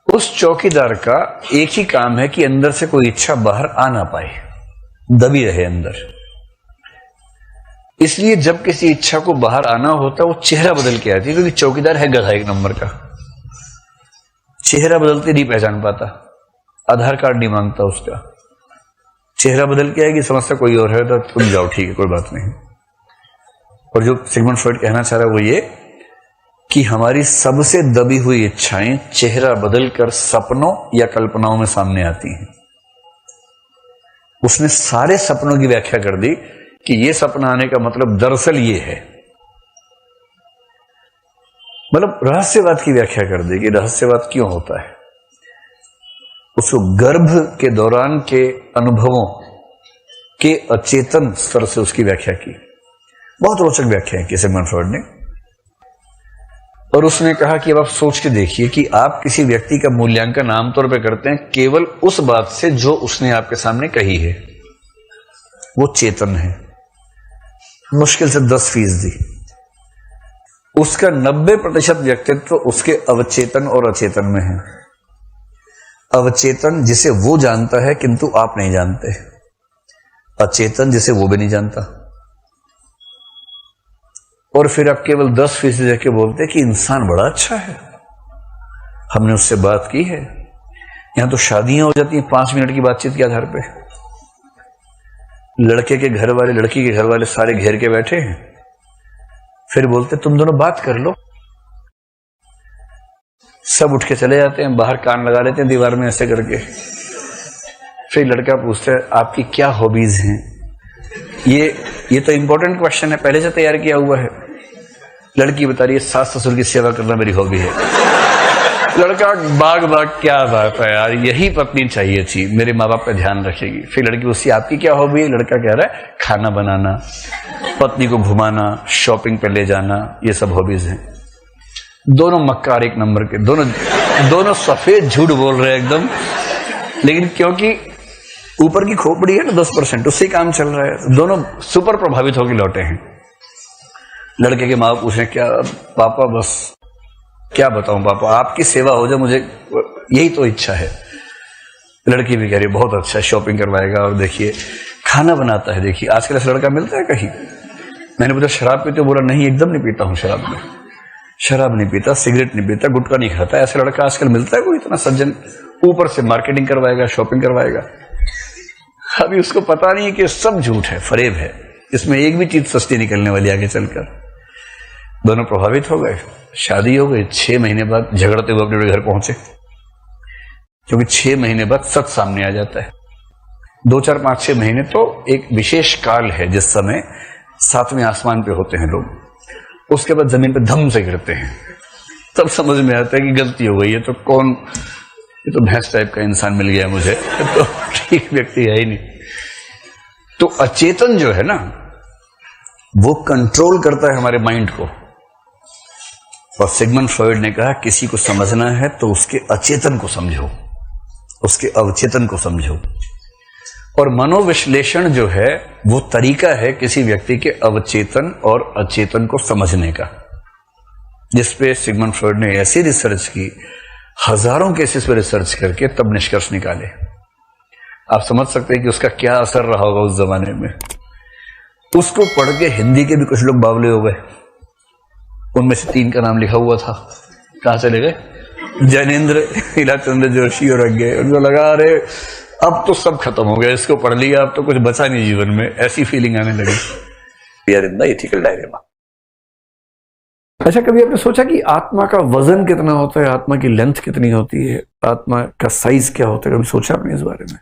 उस चौकीदार का एक ही काम है कि अंदर से कोई इच्छा बाहर आ ना पाए, दबी रहे अंदर। इसलिए जब किसी इच्छा को बाहर आना होता है वो चेहरा बदल के आती है, क्योंकि चौकीदार है गधा एक नंबर का, चेहरा बदलते नहीं पहचान पाता, आधार कार्ड नहीं मांगता उसका, चेहरा बदल के आएगी, समझता कोई और है तो तुम जाओ, ठीक है कोई बात नहीं। और जो सिगमंड फ्रॉइड कहना चाह रहा है वो ये कि हमारी सबसे दबी हुई इच्छाएं चेहरा बदलकर सपनों या कल्पनाओं में सामने आती हैं। उसने सारे सपनों की व्याख्या कर दी कि यह सपना आने का मतलब दरअसल ये है, मतलब रहस्यवाद की व्याख्या कर दी कि रहस्यवाद क्यों होता है। उसको गर्भ के दौरान के अनुभवों के अचेतन स्तर से उसकी व्याख्या की। बहुत रोचक व्याख्या है सिगमंड फ्रॉइड ने। और उसने कहा कि अब आप सोच के देखिए कि आप किसी व्यक्ति का मूल्यांकन आमतौर पर करते हैं केवल उस बात से जो उसने आपके सामने कही है। वो चेतन है, मुश्किल से 10%। उसका 90% व्यक्तित्व उसके अवचेतन और अचेतन में है। अवचेतन जिसे वो जानता है किंतु आप नहीं जानते, अचेतन जिसे वो भी नहीं जानता। और फिर आप केवल 10% देख के बोलते कि इंसान बड़ा अच्छा है, हमने उससे बात की है, यहां तो शादियां हो जाती हैं 5 मिनट की बातचीत के आधार पे। लड़के के घर वाले लड़की के घर वाले सारे घेर के बैठे हैं, फिर बोलते तुम दोनों बात कर लो। सब उठ के चले जाते हैं, बाहर कान लगा लेते हैं दीवार में ऐसे करके। फिर लड़का पूछता है आपकी क्या हॉबीज हैं। ये तो इंपॉर्टेंट क्वेश्चन है, पहले से तैयार किया हुआ है। लड़की बता रही है सास ससुर की सेवा करना मेरी हॉबी है। लड़का बाग बाग, क्या बात है यार, यही पत्नी चाहिए थी, मेरे माँ बाप का ध्यान रखेगी। फिर लड़की उससे आपकी क्या हॉबी है। लड़का कह रहा है खाना बनाना, पत्नी को घुमाना, शॉपिंग पे ले जाना, ये सब हॉबीज हैं। दोनों मक्कार एक नंबर के, दोनों सफेद झूठ बोल रहे हैं एकदम, लेकिन क्योंकि ऊपर की खोपड़ी है ना 10%, उससे काम चल रहा है। दोनों सुपर प्रभावित होकर लौटे हैं। लड़के के माँ बाप पूछे क्या पापा, बस क्या बताऊं पापा, आपकी सेवा हो जाए, मुझे यही तो इच्छा है। लड़की भी कह रही बहुत अच्छा, शॉपिंग करवाएगा और देखिए खाना बनाता है। देखिए आजकल ऐसा लड़का मिलता है कहीं। मैंने पूछा शराब पीते हो। बोला नहीं, एकदम नहीं पीता हूं शराब में, शराब नहीं पीता, सिगरेट नहीं पीता, गुटखा नहीं खाता। ऐसा लड़का आजकल मिलता है कोई इतना सज्जन? ऊपर से मार्केटिंग करवाएगा, शॉपिंग करवाएगा। अभी उसको पता नहीं है कि सब झूठ है, फरेब है, इसमें एक भी चीज सस्ती निकलने वाली आगे चलकर। दोनों प्रभावित हो गए, शादी हो गई। 6 महीने बाद झगड़ते हुए अपने घर पहुंचे, क्योंकि 6 महीने बाद सच सामने आ जाता है। 2, 4, 5, 6 महीने तो एक विशेष काल है जिस समय 7वें आसमान पे होते हैं लोग। उसके बाद जमीन पे धम से गिरते हैं, तब समझ में आता है कि गलती हो गई है। तो कौन, ये तो भैंस टाइप का इंसान मिल गया मुझे, तो ठीक व्यक्ति है ही नहीं। तो अचेतन जो है ना, वो कंट्रोल करता है हमारे माइंड को। और सिगमंड फ्रॉइड ने कहा किसी को समझना है तो उसके अचेतन को समझो, उसके अवचेतन को समझो। और मनोविश्लेषण जो है वो तरीका है किसी व्यक्ति के अवचेतन और अचेतन को समझने का, जिसपे सिगमंड फ्रॉइड ने ऐसी रिसर्च की, हजारों केसेस पे रिसर्च करके तब निष्कर्ष निकाले। आप समझ सकते हैं कि उसका क्या असर रहा होगा उस जमाने में। उसको पढ़ के हिंदी के भी कुछ लोग बावले हो गए। उनमें से 3 का नाम लिखा हुआ था, कहां चले गए? जैनेन्द्र, इलाचंद्र जोशी और अज्ञे। उनको लगा अरे अब तो सब खत्म हो गया, इसको पढ़ लिया, अब तो कुछ बचा नहीं जीवन में, ऐसी फीलिंग आने लगी। We are in the ethical dilemma. अच्छा, कभी आपने सोचा कि आत्मा का वजन कितना होता है, आत्मा की लेंथ कितनी होती है, आत्मा का साइज क्या होता है? कभी सोचा आपने इस बारे में?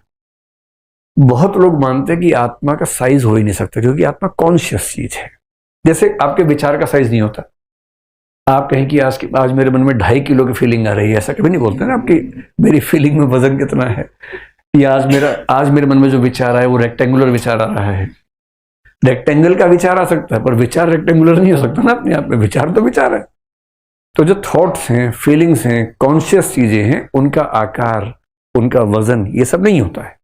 बहुत लोग मानते हैं कि आत्मा का साइज हो ही नहीं सकता, क्योंकि आत्मा कॉन्शियस चीज है। जैसे आपके विचार का साइज नहीं होता। आप कहें कि आज मेरे मन में 2.5 किलो की फीलिंग आ रही है, ऐसा कभी नहीं बोलते ना आपकी मेरी फीलिंग में वजन कितना है, या आज मेरे मन में जो विचार आया वो रेक्टेंगुलर विचार आ रहा है। रेक्टेंगल का विचार आ सकता है, पर विचार रेक्टेंगुलर नहीं हो सकता ना अपने आप में, विचार तो विचार है। तो जो थॉट्स हैं, फीलिंग्स हैं, कॉन्शियस चीजें हैं, उनका आकार, उनका वजन, ये सब नहीं होता है।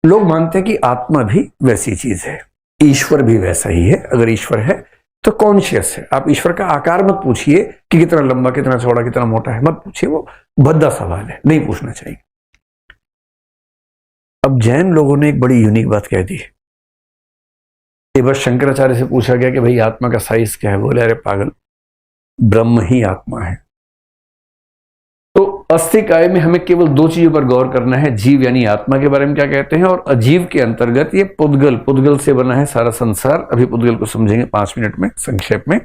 लोग मानते हैं कि आत्मा भी वैसी चीज है, ईश्वर भी वैसा ही है। अगर ईश्वर है तो कॉन्शियस है। आप ईश्वर का आकार मत पूछिए कि कितना लंबा, कितना चौड़ा, कितना मोटा है, मत पूछिए, वो भद्दा सवाल है, नहीं पूछना चाहिए। अब जैन लोगों ने एक बड़ी यूनिक बात कह दी। एक बार शंकराचार्य से पूछा गया कि भाई आत्मा का साइज क्या है? बोले अरे पागल, ब्रह्म ही आत्मा है। तो अस्तिकाय में हमें केवल 2 चीजों पर गौर करना है, जीव यानी आत्मा के बारे में क्या कहते हैं, और अजीव के अंतर्गत ये पुद्गल से बना है सारा संसार। अभी पुद्गल को समझेंगे 5 मिनट में संक्षेप में।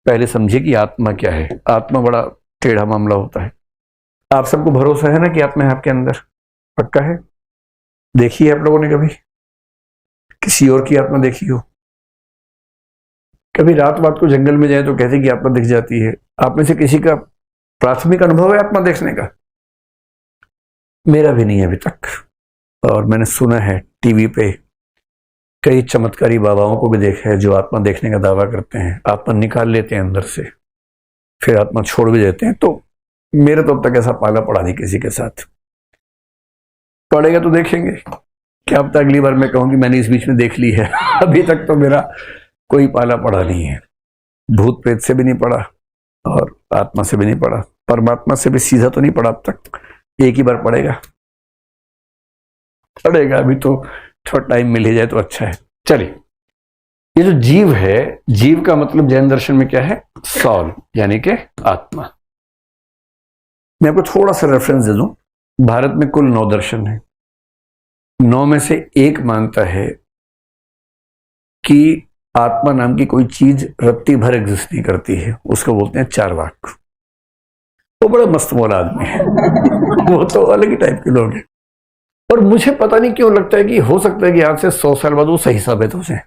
पहले समझिए कि आत्मा क्या है। आत्मा बड़ा टेढ़ा मामला होता है। आप सबको भरोसा है ना कि आत्मा है आपके अंदर? पक्का है? देखी है आप लोगों ने कभी किसी और की आत्मा देखी हो? कभी रात को जंगल में जाए तो कहते कि आत्मा दिख जाती है। आप में से किसी का प्राथमिक अनुभव है आत्मा देखने का? मेरा भी नहीं है अभी तक। और मैंने सुना है टीवी पे कई चमत्कारी बाबाओं को भी देखा है जो आत्मा देखने का दावा करते हैं। आत्मा निकाल लेते हैं अंदर से, फिर आत्मा छोड़ भी देते हैं। तो मेरे तो अब तक ऐसा पाला पड़ा नहीं किसी के साथ। पड़ेगा तो देखेंगे। क्या पता अगली बार मैं कहूं कि मैंने इस बीच में देख ली है। अभी तक तो मेरा कोई पाला पड़ा नहीं है। भूत प्रेत से भी नहीं पड़ा और आत्मा से भी नहीं पड़ा, परमात्मा से भी सीधा तो नहीं पड़ा अब तक। एक ही बार पड़ेगा। अभी तो थोड़ा टाइम मिल ही जाए तो अच्छा है। चलिए, ये जो जीव है, जीव का मतलब जैन दर्शन में क्या है? सॉल, यानी कि आत्मा। मैं आपको थोड़ा सा रेफरेंस दे दूं। भारत में कुल 9 दर्शन है। 9 में से एक मानता है कि आत्मा नाम की कोई चीज रत्ती भर एग्जिस्ट नहीं करती है, उसको बोलते हैं चारवाक। वो बड़ा मस्त मौला आदमी है वो तो अलग ही टाइप के लोग हैं। और मुझे पता नहीं क्यों लगता है कि हो सकता है कि आज से 100 साल बाद वो सही साबित हो जाए,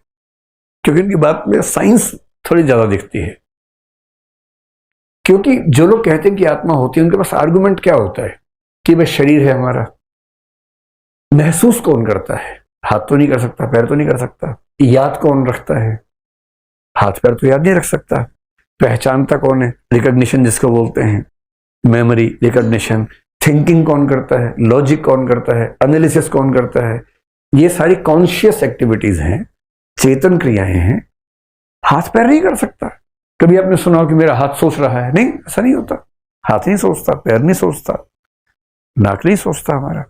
क्योंकि इनकी बात में साइंस थोड़ी ज्यादा दिखती है। क्योंकि जो लोग कहते हैं कि आत्मा होती है, उनके पास आर्गुमेंट क्या होता है कि भाई शरीर है हमारा, महसूस कौन करता है? हाथ तो नहीं कर सकता, पैर तो नहीं कर सकता। याद कौन रखता है? हाथ पैर तो याद नहीं रख सकता। पहचानता कौन है? रिकॉग्निशन जिसको बोलते हैं, मेमोरी, रिकॉग्निशन। थिंकिंग कौन करता है? लॉजिक कौन करता है? एनालिसिस कौन करता है? ये सारी कॉन्शियस एक्टिविटीज हैं, चेतन क्रियाएं हैं। हाथ पैर नहीं कर सकता। कभी आपने सुना हो कि मेरा हाथ सोच रहा है? नहीं, ऐसा नहीं होता। हाथ नहीं सोचता, पैर नहीं सोचता, नाक नहीं सोचता हमारा।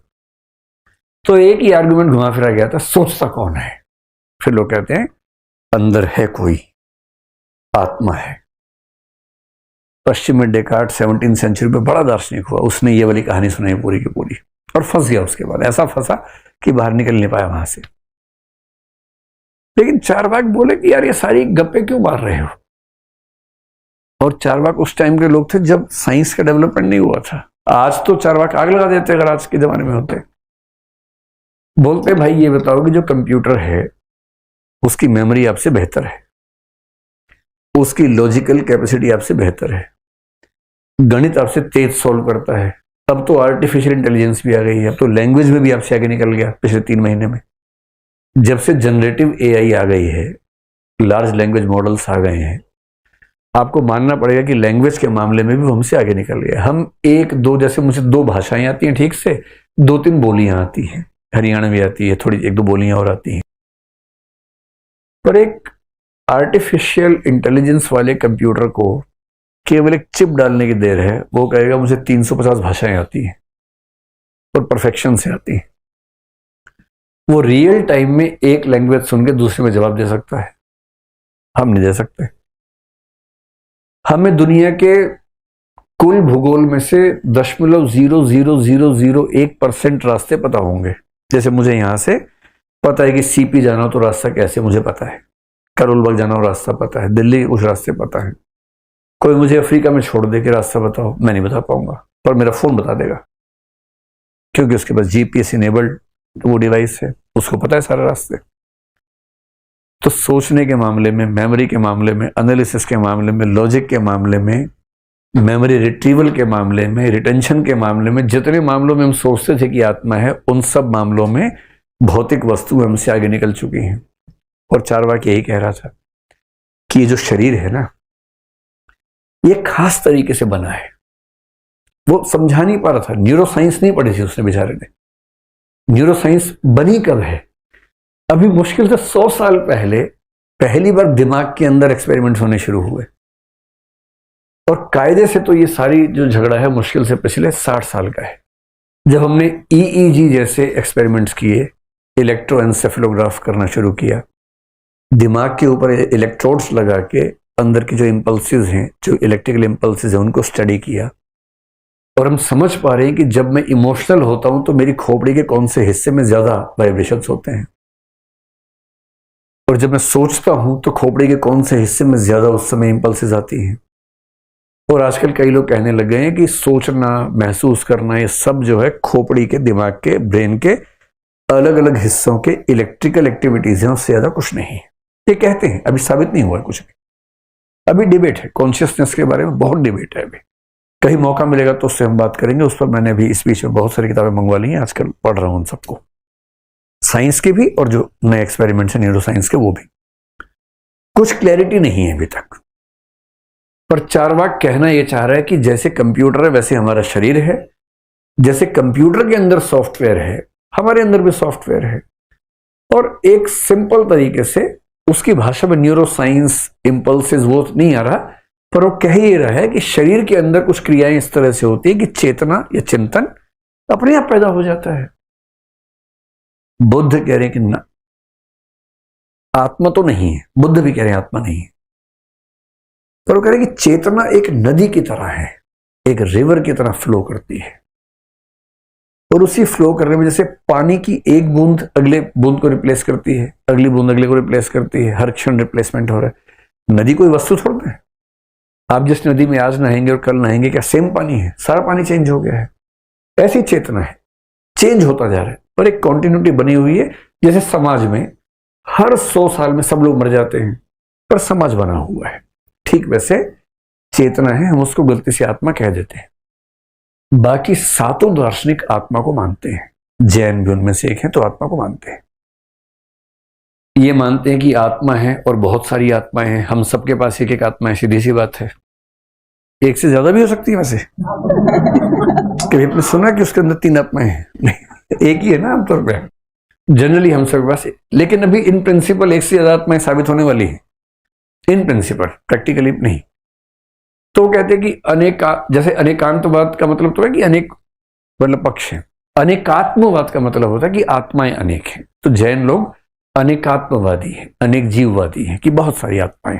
तो एक ही आर्गुमेंट घुमा फिरा गया था, सोचता कौन है? फिर लोग कहते हैं अंदर है कोई, आत्मा है। पश्चिम में डेकार्ट 17वीं सेंचुरी में बड़ा दार्शनिक हुआ, उसने ये वाली कहानी सुनाई पूरी की पूरी और फंस गया। उसके बाद ऐसा फंसा कि बाहर निकल नहीं पाया वहां से। लेकिन चारवाक बोले कि यार ये सारी गप्पे क्यों मार रहे हो? और चारवाक उस टाइम के लोग थे जब साइंस का डेवलपमेंट नहीं हुआ था। आज तो चारवाक आग लगा देते अगर आज के जमाने में होते। बोलते भाई ये बताओ कि जो कंप्यूटर है उसकी मेमोरी आपसे बेहतर है, उसकी लॉजिकल कैपेसिटी आपसे बेहतर है, गणित आपसे तेज सॉल्व करता है। अब तो आर्टिफिशियल इंटेलिजेंस भी आ गई है, अब तो लैंग्वेज में भी आपसे आगे निकल गया पिछले 3 महीने में। जब से जनरेटिव एआई आ गई है, लार्ज लैंग्वेज मॉडल्स आ गए हैं, आपको मानना पड़ेगा कि लैंग्वेज के मामले में भी वो हमसे आगे निकल गए। हम 1-2, जैसे मुझे 2 भाषाएं आती हैं ठीक से, 2-3 बोलियां आती हैं, हरियाणवी आती है, थोड़ी 1-2 बोलियां और आती हैं। पर एक आर्टिफिशियल इंटेलिजेंस वाले कंप्यूटर को केवल एक चिप डालने की देर है, वो कहेगा मुझे 350 भाषाएं आती हैं और परफेक्शन से आती हैं। वो रियल टाइम में एक लैंग्वेज सुन के दूसरे में जवाब दे सकता है, हम नहीं दे सकते। हमें दुनिया के कुल भूगोल में से 0.00001% रास्ते पता होंगे। जैसे मुझे यहां से पता है कि सीपी जाना हो तो रास्ता कैसे मुझे पता है, करोलबाग जाना हो रास्ता पता है, दिल्ली उस रास्ते पता है। कोई मुझे अफ्रीका में छोड़ दे के रास्ता बताओ, मैं नहीं बता पाऊंगा, पर मेरा फोन बता देगा, क्योंकि उसके पास जीपीएस इनेबल्ड वो डिवाइस है, उसको पता है सारे रास्ते। तो सोचने के मामले में, मेमोरी के मामले में, एनालिसिस के मामले में, लॉजिक के मामले में, मेमोरी रिट्रीवल के मामले में, रिटेंशन के मामले में, जितने मामलों में हम सोचते थे कि आत्मा है, उन सब मामलों में भौतिक वस्तु हमसे आगे निकल चुकी हैं। और चारवाक यही कह रहा था कि ये जो शरीर है ना, ये खास तरीके से बना है। वो समझा नहीं पा रहा था, न्यूरोसाइंस नहीं पढ़ी थी उसने बेचारे ने। न्यूरोसाइंस बनी कब है? अभी मुश्किल से 100 साल पहले पहली बार दिमाग के अंदर एक्सपेरिमेंट्स होने शुरू हुए। और कायदे से तो ये सारी जो झगड़ा है मुश्किल से पिछले 60 साल का है, जब हमने ईईजी जैसे एक्सपेरिमेंट्स किए, इलेक्ट्रोएन्सेफेलोग्राफ करना शुरू किया, दिमाग के ऊपर इलेक्ट्रोड्स लगा के अंदर की जो इंपल्सेस हैं, जो इलेक्ट्रिकल इंपल्सेस हैं, उनको स्टडी किया। और हम समझ पा रहे हैं कि जब मैं इमोशनल होता हूं तो मेरी खोपड़ी के कौन से हिस्से में ज्यादा वाइब्रेशंस होते हैं, और जब मैं सोचता हूं तो खोपड़ी के कौन से हिस्से में ज्यादा उस समय इंपल्सेस आती हैं। और आजकल कई लोग कहने लग गए हैं कि सोचना, महसूस करना, ये सब जो है खोपड़ी के, दिमाग के, ब्रेन के अलग अलग हिस्सों के इलेक्ट्रिकल एक्टिविटीज हैं, उससे ज्यादा कुछ नहीं है। ये कहते हैं, अभी साबित नहीं हुआ है कुछ भी। अभी डिबेट है, कॉन्शियसनेस के बारे में बहुत डिबेट है। अभी कहीं मौका मिलेगा तो उससे हम बात करेंगे। उस पर मैंने भी इस बीच में बहुत सारी किताबें मंगवा ली हैं, आजकल पढ़ रहा हूं उन सबको, साइंस के भी और जो नए एक्सपेरिमेंट्स हैं न्यूरो साइंस के, वो भी। कुछ क्लैरिटी नहीं है अभी तक, पर चारवाक कहना यह चाह रहा है कि जैसे कंप्यूटर है वैसे हमारा शरीर है, जैसे कंप्यूटर के अंदर सॉफ्टवेयर है, हमारे अंदर भी सॉफ्टवेयर है। और एक सिंपल तरीके से उसकी भाषा में न्यूरो साइंस इंपल्सेस वो नहीं आ रहा, पर वो कह ही रहा है कि शरीर के अंदर कुछ क्रियाएं इस तरह से होती है कि चेतना या चिंतन अपने आप पैदा हो जाता है। बुद्ध कह रहे हैं कि ना, आत्मा तो नहीं है। बुद्ध भी कह रहे हैं आत्मा नहीं है, पर वो कह रहे हैं कि चेतना एक नदी की तरह है, एक रिवर की तरह फ्लो करती है। और उसी फ्लो करने में जैसे पानी की एक बूंद अगले बूंद को रिप्लेस करती है, अगली बूंद अगले को रिप्लेस करती है, हर क्षण रिप्लेसमेंट हो रहा है। नदी कोई वस्तु थोड़ा है। आप जिस नदी में आज नहाएंगे और कल नहाएंगे, क्या सेम पानी है? सारा पानी चेंज हो गया है। ऐसी चेतना है, चेंज होता जा रहा है, पर एक कॉन्टिन्यूटी बनी हुई है। जैसे समाज में हर 100 साल में सब लोग मर जाते हैं, पर समाज बना हुआ है, ठीक वैसे चेतना है, हम उसको गलती से आत्मा कह देते हैं। बाकी सातों दार्शनिक आत्मा को मानते हैं, जैन भी उनमें से एक है, तो आत्मा को मानते हैं। ये मानते हैं कि आत्मा है और बहुत सारी आत्माएं हैं, हम सबके पास एक एक आत्मा है। सीधी सी बात है, एक से ज्यादा भी हो सकती है वैसे। कभी आपने सुना कि उसके अंदर 3 आत्माएं हैं? नहीं, एक ही है ना आमतौर पर, जनरली हम सबके पास। लेकिन अभी इन प्रिंसिपल एक से ज्यादा आत्माएं साबित होने वाली है, इन प्रिंसिपल, प्रैक्टिकली नहीं। तो कहते हैं कि जैसे अनेकांतवाद का मतलब तो है कि अनेक मतलब पक्ष है, अनेकात्मवाद का मतलब होता है कि आत्माएं अनेक हैं। तो जैन लोग अनेकात्मवादी हैं, अनेक जीववादी हैं कि बहुत सारी आत्माएं।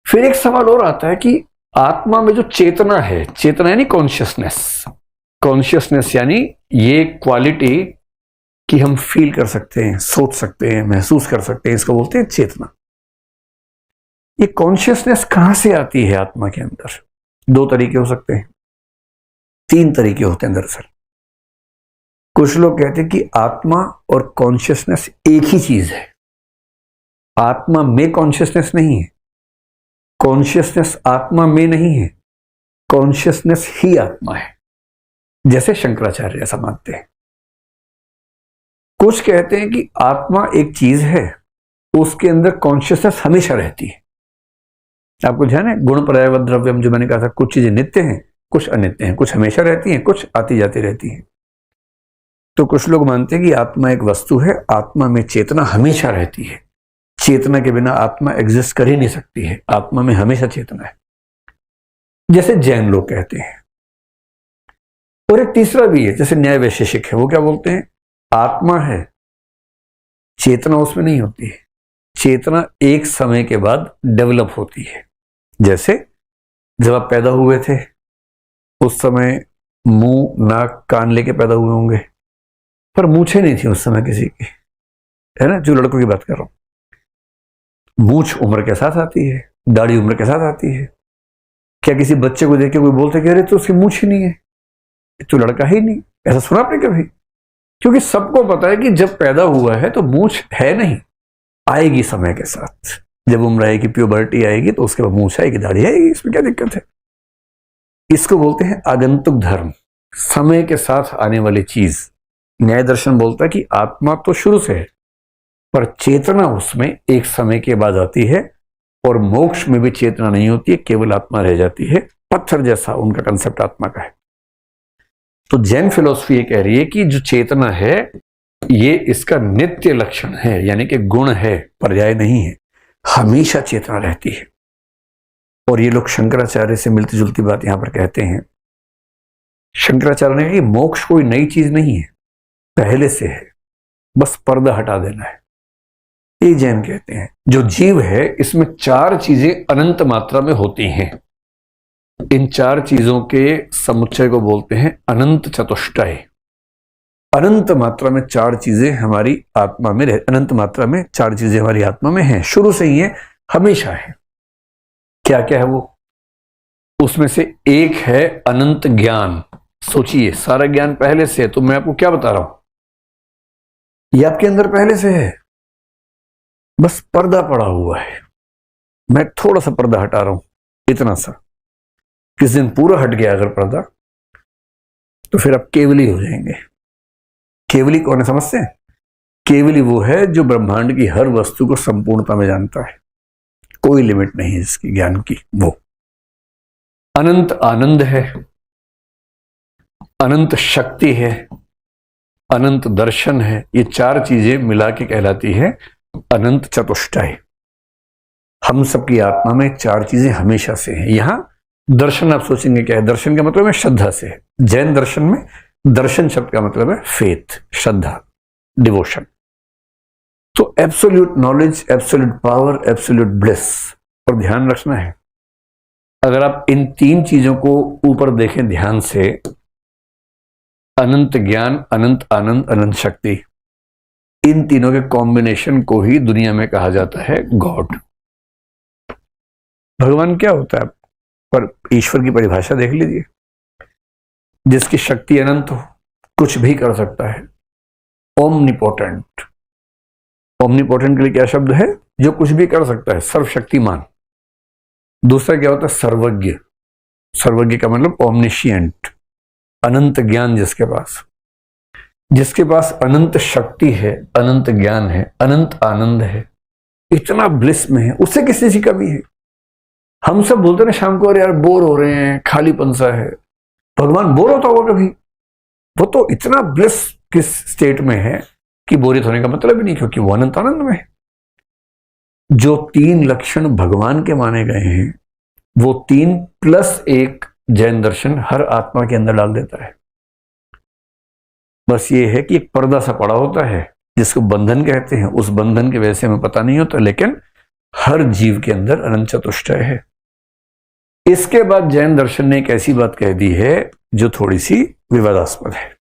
फिर एक सवाल और आता है कि आत्मा में जो चेतना है, चेतना यानी कॉन्शियसनेस, कॉन्शियसनेस यानी ये क्वालिटी कि हम फील कर सकते हैं, सोच सकते हैं, महसूस कर सकते हैं, इसको बोलते हैं चेतना। ये कॉन्शियसनेस कहां से आती है आत्मा के अंदर? 2 तरीके हो सकते हैं, 3 तरीके होते हैं दरअसल। कुछ लोग कहते हैं कि आत्मा और कॉन्शियसनेस एक ही चीज है। आत्मा में कॉन्शियसनेस नहीं है, कॉन्शियसनेस आत्मा में नहीं है, कॉन्शियसनेस ही आत्मा है, जैसे शंकराचार्य ऐसा मानते हैं। कुछ कहते हैं कि आत्मा एक चीज है, उसके अंदर कॉन्शियसनेस हमेशा रहती है। आपको ध्यान है, गुण पर्यायवत द्रव्यम, जो मैंने कहा था, कुछ चीजें नित्य हैं, कुछ अनित्य हैं, कुछ हमेशा रहती हैं, कुछ आती जाती रहती हैं। तो कुछ लोग मानते हैं कि आत्मा एक वस्तु है, आत्मा में चेतना हमेशा रहती है, चेतना के बिना आत्मा एग्जिस्ट कर ही नहीं सकती है, आत्मा में हमेशा चेतना है, जैसे जैन लोग कहते हैं। और एक तीसरा भी है, जैसे न्याय वैशेषिक है, वो क्या बोलते हैं, आत्मा है, चेतना उसमें नहीं होती है, चेतना एक समय के बाद डेवलप होती है। जैसे जब आप पैदा हुए थे उस समय मुंह नाक कान लेके पैदा हुए होंगे, पर मूछें नहीं थी उस समय किसी की, है ना, जो लड़कों की बात कर रहा हूं। मूछ उम्र के साथ आती है, दाढ़ी उम्र के साथ आती है। क्या किसी बच्चे को देख के कोई बोलते कि अरे तो उसकी मूछ ही नहीं है, तो लड़का ही नहीं? ऐसा सुना आपने कभी? क्योंकि सबको पता है कि जब पैदा हुआ है तो मूछ है नहीं, आएगी समय के साथ। जब उम्र आएगी, प्यूबर्टी आएगी, तो उसके बाद मूछ आएगी, दाढ़ी आएगी, इसमें क्या दिक्कत है? इसको बोलते हैं आगंतुक धर्म, समय के साथ आने वाली चीज। न्याय दर्शन बोलता है कि आत्मा तो शुरू से है, पर चेतना उसमें एक समय के बाद आती है, और मोक्ष में भी चेतना नहीं होती है, केवल आत्मा रह जाती है। पत्थर जैसा उनका कंसेप्ट आत्मा का है। तो जैन फिलॉसफी ये कह रही है कि जो चेतना है ये इसका नित्य लक्षण है, यानी कि गुण है, पर्याय नहीं है, हमेशा चेतना रहती है। और ये लोग शंकराचार्य से मिलती जुलती बात यहां पर कहते हैं। शंकराचार्य ने कहा कि मोक्ष कोई नई चीज नहीं है, पहले से है, बस पर्दा हटा देना है। ये जैन कहते हैं जो जीव है इसमें 4 चीजें अनंत मात्रा में होती हैं। इन 4 चीजों के समुच्चय को बोलते हैं अनंत चतुष्टय। अनंत मात्रा में 4 चीजें हमारी आत्मा में अनंत मात्रा में 4 चीजें हमारी आत्मा में हैं, शुरू से ही है, हमेशा है। क्या क्या है वो? उसमें से एक है अनंत ज्ञान। सोचिए, सारा ज्ञान पहले से है, तो मैं आपको क्या बता रहा हूं, ये आपके अंदर पहले से है, बस पर्दा पड़ा हुआ है। मैं थोड़ा सा पर्दा हटा रहा हूं, इतना सा। किस दिन पूरा हट गया अगर पर्दा, तो फिर आप केवली हो जाएंगे। केवली कौन है समझते हैं? केवली वो है जो ब्रह्मांड की हर वस्तु को संपूर्णता में जानता है, कोई लिमिट नहीं है इसकी ज्ञान की। वो अनंत आनंद है, अनंत शक्ति है, अनंत दर्शन है। ये 4 चीजें मिला के कहलाती है अनंत चतुष्टय। हम सबकी आत्मा में 4 चीजें हमेशा से हैं। यहां दर्शन आप सोचेंगे क्या है? दर्शन का मतलब है श्रद्धा से है। जैन दर्शन में दर्शन शब्द का मतलब है फेथ, श्रद्धा, डिवोशन। तो absolute knowledge, absolute power, absolute bliss पर ध्यान रखना है। अगर आप इन 3 चीजों को ऊपर देखें ध्यान से, अनंत ज्ञान, अनंत आनंद, अनंत शक्ति, इन तीनों के कॉम्बिनेशन को ही दुनिया में कहा जाता है गॉड। भगवान क्या होता है? पर ईश्वर की परिभाषा देख लीजिए, जिसकी शक्ति अनंत हो, कुछ भी कर सकता है, ओमनिपोटेंट। ओमनिपोटेंट के लिए क्या शब्द है? जो कुछ भी कर सकता है, सर्वशक्तिमान। दूसरा क्या होता है? सर्वज्ञ। सर्वज्ञ का मतलब ओमनिशिएंट, अनंत ज्ञान जिसके पास अनंत शक्ति है, अनंत ज्ञान है, अनंत आनंद है, इतना ब्लिस में है, उससे किस चीज की कमी है? हम सब बोलते हैं शाम को, अरे यार बोर हो रहे हैं, खालीपन सा है। भगवान बोर होता होगा कभी? वो तो इतना ब्लिस किस स्टेट में है कि बोरियत होने का मतलब ही नहीं, क्योंकि वो अनंत आनंद में है। जो 3 लक्षण भगवान के माने गए हैं, वो 3+1 जैन दर्शन हर आत्मा के अंदर डाल देता है। बस ये है कि एक पर्दा सा पड़ा होता है जिसको बंधन कहते हैं, उस बंधन के वजह से हमें पता नहीं होता, लेकिन हर जीव के अंदर अनंत चतुष्टय है। इसके बाद जैन दर्शन ने एक ऐसी बात कह दी है जो थोड़ी सी विवादास्पद है।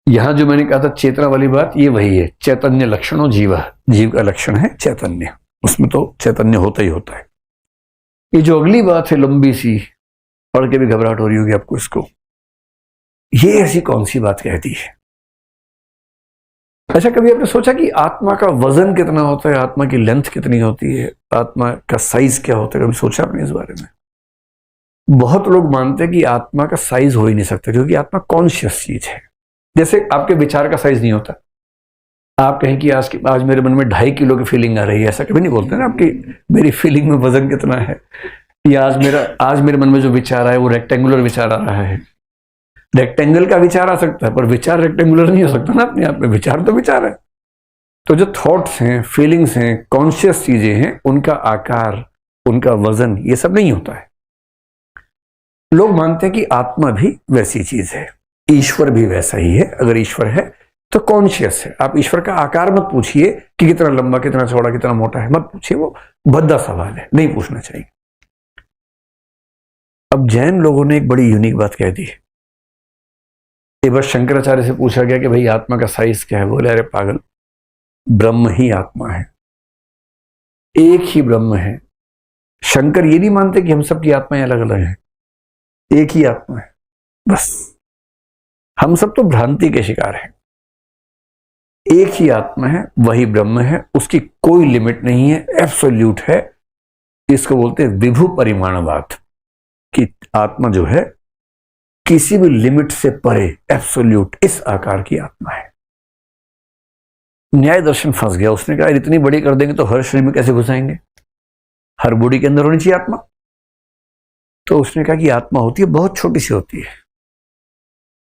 यहां जो मैंने कहा था चेतना वाली बात, ये वही है, चैतन्य लक्षणों जीवा, जीव का लक्षण है चैतन्य, उसमें तो चैतन्य होता ही होता है। ये जो अगली बात है लंबी सी, पढ़ के भी घबराहट हो रही होगी आपको इसको, ये ऐसी कौन सी बात कहती है? अच्छा, कभी आपने सोचा कि आत्मा का वजन कितना होता है, आत्मा की लेंथ कितनी होती है, आत्मा का साइज क्या होता है? कभी सोचा आपने इस बारे में? बहुत लोग मानते हैं कि आत्मा का साइज हो ही नहीं सकता, क्योंकि आत्मा कॉन्शियस चीज है। जैसे आपके विचार का साइज नहीं होता। आप कहें कि आज मेरे मन में 2.5 किलो की फीलिंग आ रही है, ऐसा कभी नहीं बोलते ना आपकी मेरी फीलिंग में वजन कितना है, या आज मेरे मन में जो विचार आया वो रेक्टेंगुलर विचार आ रहा है। रेक्टेंगल का विचार आ सकता है, पर विचार रेक्टेंगुलर नहीं हो सकता ना अपने आप में, विचार तो विचार है। तो जो थॉट्स हैं, फीलिंग्स हैं, कॉन्शियस चीजें हैं, उनका आकार, उनका वजन, ये सब नहीं होता है। लोग मानते हैं कि आत्मा भी वैसी चीज है, ईश्वर भी वैसा ही है। अगर ईश्वर है तो कॉन्शियस है। आप ईश्वर का आकार मत पूछिए कि कितना लंबा, कितना चौड़ा, कितना मोटा है, मत पूछिए, वो भद्दा सवाल है, नहीं पूछना चाहिए। अब जैन लोगों ने एक बड़ी यूनिक बात कह दी है। एक बार शंकराचार्य से पूछा गया कि भाई आत्मा का साइज क्या है? बोले अरे पागल, ब्रह्म ही आत्मा है, एक ही ब्रह्म है। शंकर ये नहीं मानते कि हम सब की आत्माएं अलग अलग हैं, एक ही आत्मा है बस। हम सब तो भ्रांति के शिकार हैं। एक ही आत्मा है, वही ब्रह्म है, उसकी कोई लिमिट नहीं है, एब्सोल्यूट है। इसको बोलते हैं विभु परिमाणवाद, कि आत्मा जो है किसी भी लिमिट से परे, एब्सोल्यूट, इस आकार की आत्मा है। न्याय दर्शन फंस गया। उसने कहा इतनी बड़ी कर देंगे तो हर शरीर में कैसे घुसाएंगे? हर बॉडी के अंदर होनी चाहिए आत्मा। तो उसने कहा कि आत्मा होती है, बहुत छोटी सी होती है,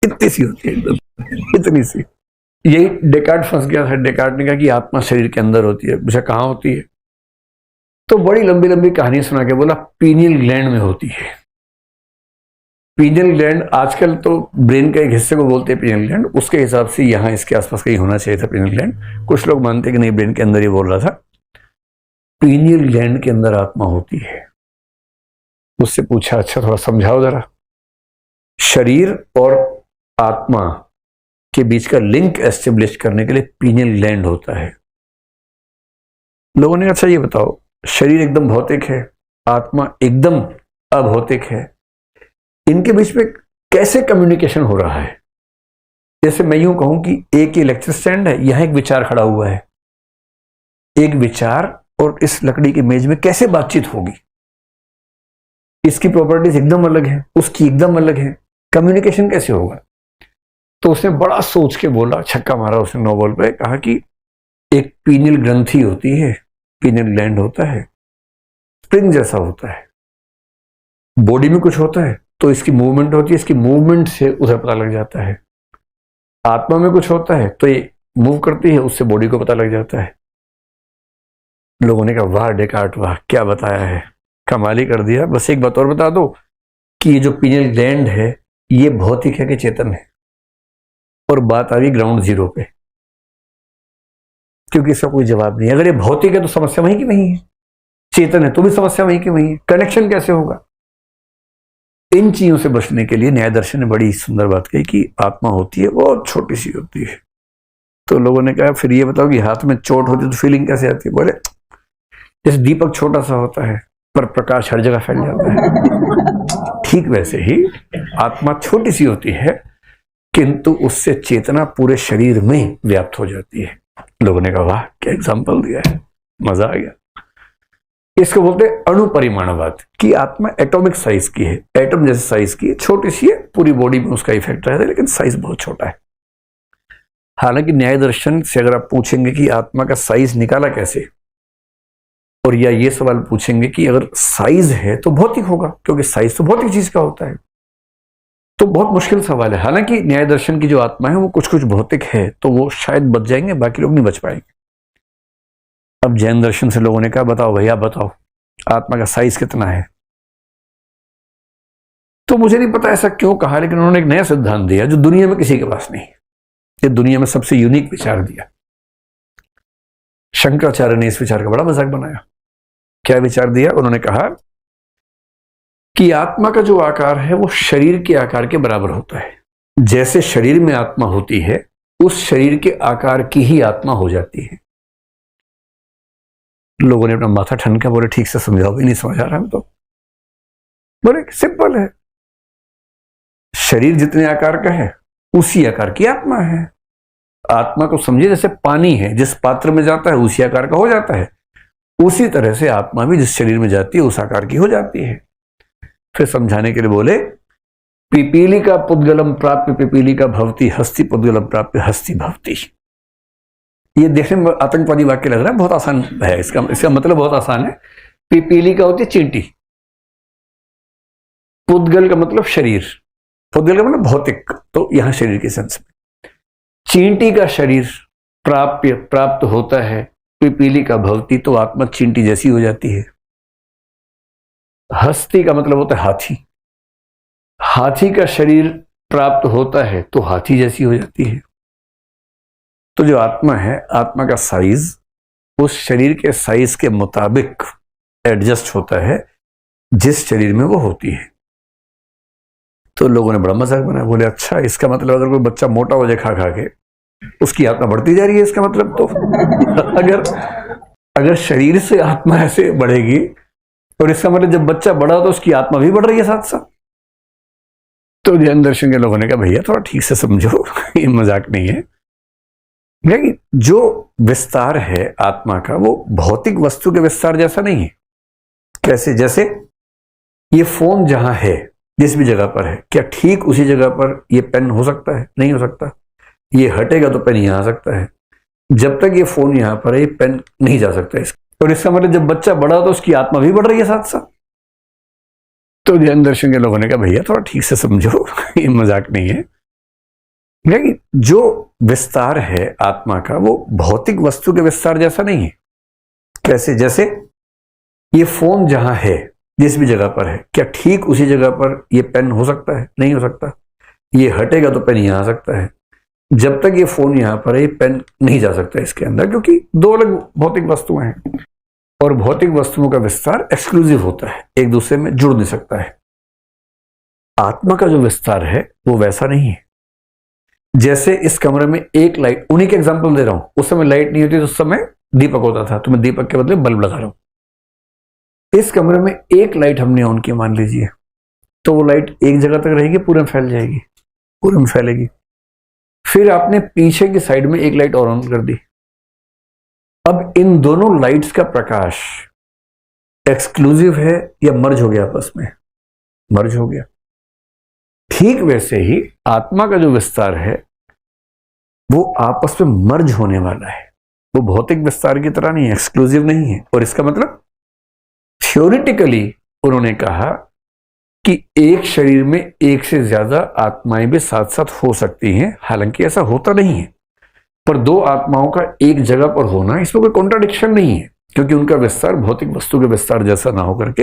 इतनी सी होती है, एकदम इतनी सी। यही डेकार्ट फंस गया था। डेकार्ट ने कहा कि आत्मा शरीर के अंदर होती है। पूछा कहाँ होती है? तो बड़ी लंबी लंबी कहानी सुना के बोला पीनियल ग्लैंड में होती है। पीनियल ग्लैंड आजकल तो ब्रेन के एक हिस्से को बोलते हैं पीनियल ग्लैंड, उसके हिसाब से यहाँ इसके आसपास कहीं होना चाहिए था पीनियल ग्लैंड। कुछ लोग मानते हैं कि नहीं, ब्रेन के अंदर ही बोल रहा था। पीनियल ग्लैंड के अंदर आत्मा होती है। उससे पूछा अच्छा थोड़ा समझाओ जरा। शरीर और आत्मा के बीच का लिंक एस्टेब्लिश करने के लिए पीनियल ग्लैंड होता है। लोगों ने अच्छा ये बताओ, शरीर एकदम भौतिक है, आत्मा एकदम अभौतिक है, इनके बीच में कैसे कम्युनिकेशन हो रहा है? जैसे मैं यूं कहूं कि एक इलेक्ट्रिक स्टैंड है, यहां एक विचार खड़ा हुआ है, एक विचार और इस लकड़ी की मेज में कैसे बातचीत होगी? इसकी प्रॉपर्टीज एकदम अलग है, उसकी एकदम अलग है, कम्युनिकेशन कैसे होगा? तो उसने बड़ा सोच के बोला, छक्का मारा उसने नोबल पे, कहा कि एक पीनियल ग्रंथि होती है, पीनियल ग्लैंड होता है, स्प्रिंग जैसा होता है, बॉडी में कुछ होता है तो इसकी मूवमेंट होती है, इसकी मूवमेंट से उसे पता लग जाता है। आत्मा में कुछ होता है तो ये मूव करती है, उससे बॉडी को पता लग जाता है। लोगों ने कहा वाह डेकार्ट, वाह क्या बताया है, कमाल ही कर दिया। बस एक बात और बता दो कि ये जो पीनियल ग्लैंड है ये भौतिक है कि चेतन है? और बात आ गई ग्राउंड जीरो पे, क्योंकि इसका कोई जवाब नहीं है। अगर ये भौतिक है तो समस्या वहीं की वहीं है, चेतन है तो भी समस्या वहीं की वहीं है। कनेक्शन कैसे होगा? इन चीजों से बचने के लिए न्याय दर्शन ने बड़ी सुंदर बात कही कि आत्मा होती है बहुत छोटी सी होती है। तो लोगों ने कहा फिर ये बताओ कि हाथ में चोट होती है तो फीलिंग कैसे आती है? बोले जैसे दीपक छोटा सा होता है पर प्रकाश हर जगह फैल जाता है, ठीक वैसे ही आत्मा छोटी सी होती है किंतु उससे चेतना पूरे शरीर में व्याप्त हो जाती है। लोगों ने कहा वाह क्या एग्जाम्पल दिया है, मजा आ गया। इसको बोलते हैं अणुपरिमाणवाद कि आत्मा एटॉमिक साइज की है, एटम जैसे साइज की है, छोटी सी है, पूरी बॉडी में उसका इफेक्ट रहता है लेकिन साइज बहुत छोटा है। हालांकि न्याय दर्शन से अगर आप पूछेंगे कि आत्मा का साइज निकाला कैसे, और या ये सवाल पूछेंगे कि अगर साइज है तो भौतिक होगा क्योंकि साइज तो भौतिक चीज का होता है, तो बहुत मुश्किल सवाल है। हालांकि न्याय दर्शन की जो आत्मा है वो कुछ कुछ भौतिक है तो वो शायद बच जाएंगे, बाकी लोग नहीं बच पाएंगे। अब जैन दर्शन से लोगों ने कहा बताओ भैया बताओ आत्मा का साइज कितना है? तो मुझे नहीं पता ऐसा क्यों कहा, लेकिन उन्होंने एक नया सिद्धांत दिया जो दुनिया में किसी के पास नहीं। ये दुनिया में सबसे यूनिक विचार दिया। शंकराचार्य ने इस विचार का बड़ा मजाक बनाया। क्या विचार दिया? उन्होंने कहा कि आत्मा का जो आकार है वो शरीर के आकार के बराबर होता है। जैसे शरीर में आत्मा होती है उस शरीर के आकार की ही आत्मा हो जाती है। लोगों ने अपना माथा ठनका, बोले ठीक से समझाओ, भी नहीं समझ आ रहा हम तो। बोले सिंपल है, शरीर जितने आकार का है उसी आकार की आत्मा है। आत्मा को समझिए जैसे पानी है, जिस पात्र में जाता है उसी आकार का हो जाता है, उसी तरह से आत्मा भी जिस शरीर में जाती है उस आकार की हो जाती है। फिर समझाने के लिए बोले पिपीली का पुद्गलम प्राप्य पिपीली का भवती, हस्ती पुद्गलम प्राप्य हस्ती भवती। ये देखने में आतंकवादी वाक्य लग रहा है, बहुत आसान है। इसका मतलब बहुत आसान है। पिपीली का होती है चींटी, पुद्गल का मतलब शरीर, पुद्गल का मतलब भौतिक, तो यहां शरीर के सेंस में चींटी का शरीर प्राप्त होता है, पिपीली का भवती, तो आत्मा चींटी जैसी हो जाती है। हस्ती का मतलब होता है हाथी, हाथी का शरीर प्राप्त होता है तो हाथी जैसी हो जाती है। तो जो आत्मा है, आत्मा का साइज उस शरीर के साइज के मुताबिक एडजस्ट होता है जिस शरीर में वो होती है। तो लोगों ने बड़ा मजाक बनाया, बोले अच्छा इसका मतलब अगर कोई बच्चा मोटा हो जाए खा खा के उसकी आत्मा बढ़ती जा रही है, इसका मतलब तो अगर शरीर से आत्मा ऐसे बढ़ेगी और इसका मतलब जब बच्चा बड़ा हो तो उसकी आत्मा भी बढ़ रही है साथ साथ। तो जैन दर्शन के लोगों ने कहा भैया थोड़ा ठीक से समझो, ये मजाक नहीं है। लेकिन जो विस्तार है आत्मा का वो भौतिक वस्तु के विस्तार जैसा नहीं है। कैसे? जैसे ये फोन जहां है, जिस भी जगह पर है, क्या ठीक उसी जगह पर ये पेन हो सकता है? नहीं हो सकता। ये हटेगा तो पेन यहां आ सकता है। जब तक ये फोन यहां पर है ये पेन नहीं जा सकता इसका। और इसका मतलब जब बच्चा बड़ा हो तो उसकी आत्मा भी बढ़ रही है साथ साथ। तो जैन दर्शन के लोगों ने कहा भैया थोड़ा ठीक से समझो, ये मजाक नहीं है। लेकिन जो विस्तार है आत्मा का वो भौतिक वस्तु के विस्तार जैसा नहीं है। कैसे? जैसे ये फोन जहां है, जिस भी जगह पर है, क्या ठीक उसी जगह पर ये पेन हो सकता है? नहीं हो सकता। ये हटेगा तो पेन यहां आ सकता है। जब तक ये फोन यहां पर है ये पेन नहीं जा सकता इसके अंदर, क्योंकि दो अलग भौतिक वस्तुएं हैं। और भौतिक वस्तुओं का विस्तार एक्सक्लूसिव होता है, एक दूसरे में जुड़ नहीं सकता है। आत्मा का जो विस्तार है वो वैसा नहीं है। जैसे इस कमरे में एक लाइट, उन्हीं के एग्जांपल दे रहा हूं, उस समय लाइट नहीं होती तो उस समय दीपक होता था, तो मैं दीपक के बदले बल्ब लगा रहा हूं। इस कमरे में एक लाइट हमने ऑन की मान लीजिए, तो वो लाइट एक जगह तक रहेगी, पूरे में फैल जाएगी, पूरे में फैलेगी। फिर आपने पीछे की साइड में एक लाइट और ऑन कर दी। अब इन दोनों लाइट्स का प्रकाश एक्सक्लूसिव है या मर्ज हो गया आपस में? मर्ज हो गया। ठीक वैसे ही आत्मा का जो विस्तार है वो आपस में मर्ज होने वाला है। वो भौतिक विस्तार की तरह नहीं है, एक्सक्लूसिव नहीं है। और इसका मतलब थ्योरेटिकली उन्होंने कहा कि एक शरीर में एक से ज्यादा आत्माएं भी साथ साथ हो सकती हैं। हालांकि ऐसा होता नहीं है, पर दो आत्माओं का एक जगह पर होना इसमें कोई कॉन्ट्राडिक्शन नहीं है, क्योंकि उनका विस्तार भौतिक वस्तु के विस्तार जैसा ना होकर के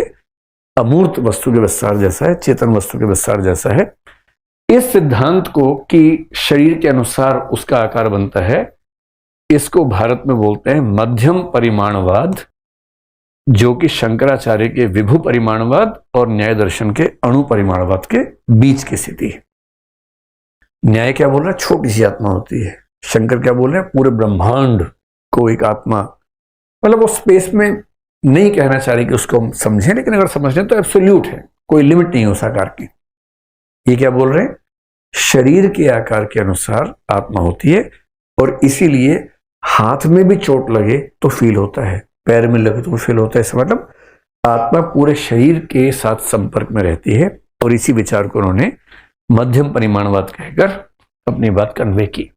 अमूर्त वस्तु के विस्तार जैसा है, चेतन वस्तु के विस्तार जैसा है। इस सिद्धांत को कि शरीर के अनुसार उसका आकार बनता है, इसको भारत में बोलते हैं मध्यम परिमाणवाद, जो कि शंकराचार्य के विभु परिमाणवाद और न्याय दर्शन के अणु परिमाणवाद के बीच की स्थिति है। न्याय क्या बोल रहा है? छोटी सी आत्मा होती है। शंकर क्या बोल रहे हैं? पूरे ब्रह्मांड को एक आत्मा, मतलब वो स्पेस में नहीं कहना चाह रही कि उसको हम समझें, लेकिन अगर समझें तो एब्सोल्यूट है, कोई लिमिट नहीं है उस आकार की। ये क्या बोल रहे हैं? शरीर के आकार के अनुसार आत्मा होती है, और इसीलिए हाथ में भी चोट लगे तो फील होता है, पैर में लगे तो फील होता है। इसका मतलब आत्मा पूरे शरीर के साथ संपर्क में रहती है, और इसी विचार को उन्होंने मध्यम परिमाणवाद कहकर अपनी बात कन्वे की।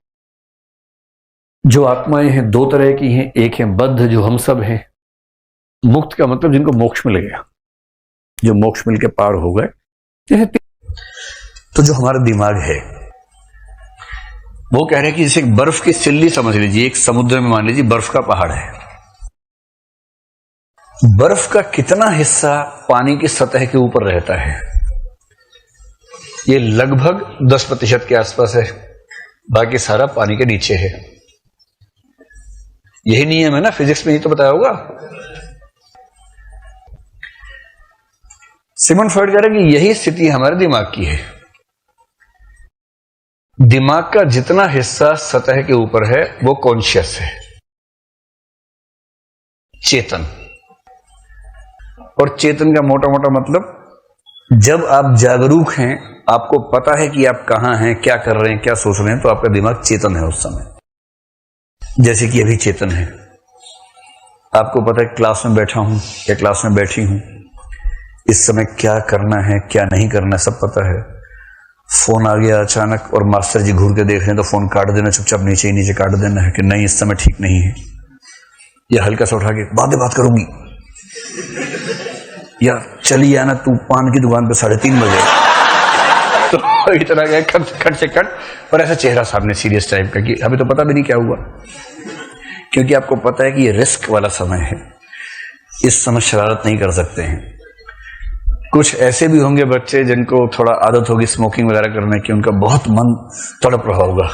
जो आत्माएं हैं दो तरह की हैं, एक है बद्ध जो हम सब हैं, मुक्त का मतलब जिनको मोक्ष मिल गया, जो मोक्ष मिल के पार हो गए। जैसे तो जो हमारा दिमाग है वो कह रहे हैं कि जैसे एक बर्फ की सिल्ली समझ लीजिए, एक समुद्र में मान लीजिए बर्फ का पहाड़ है। बर्फ का कितना हिस्सा पानी की सतह के ऊपर रहता है? ये लगभग 10% के आसपास है, बाकी सारा पानी के नीचे है। यही नियम है ना, फिजिक्स में ही तो बताया होगा। सिमन फ्रॉइड कह रहे हैं कि यही स्थिति हमारे दिमाग की है। दिमाग का जितना हिस्सा सतह के ऊपर है वो कॉन्शियस है, चेतन। और चेतन का मोटा मोटा मतलब जब आप जागरूक हैं, आपको पता है कि आप कहां हैं, क्या कर रहे हैं, क्या सोच रहे हैं, तो आपका दिमाग चेतन है उस समय। जैसे कि अभी चेतन है, आपको पता है क्लास में बैठा हूं या क्लास में बैठी हूं, इस समय क्या करना है क्या नहीं करना है सब पता है। फोन आ गया अचानक और मास्टर जी घूर के देख रहे हैं तो फोन काट देना, चुपचाप नीचे ही नीचे काट देना है कि नहीं इस समय ठीक नहीं है, या हल्का सा उठा के बाद में बात करूंगी, या चली आना तू पान की दुकान पे 3:30 बजे। तो इतना गया खट से कट, और ऐसा चेहरा सामने सीरियस टाइप का कि अभी तो पता भी नहीं क्या हुआ, क्योंकि आपको पता है कि ये रिस्क वाला समय है, इस समय शरारत नहीं कर सकते हैं। कुछ ऐसे भी होंगे बच्चे जिनको थोड़ा आदत होगी स्मोकिंग वगैरह करने की, उनका बहुत मन तड़प रहा होगा,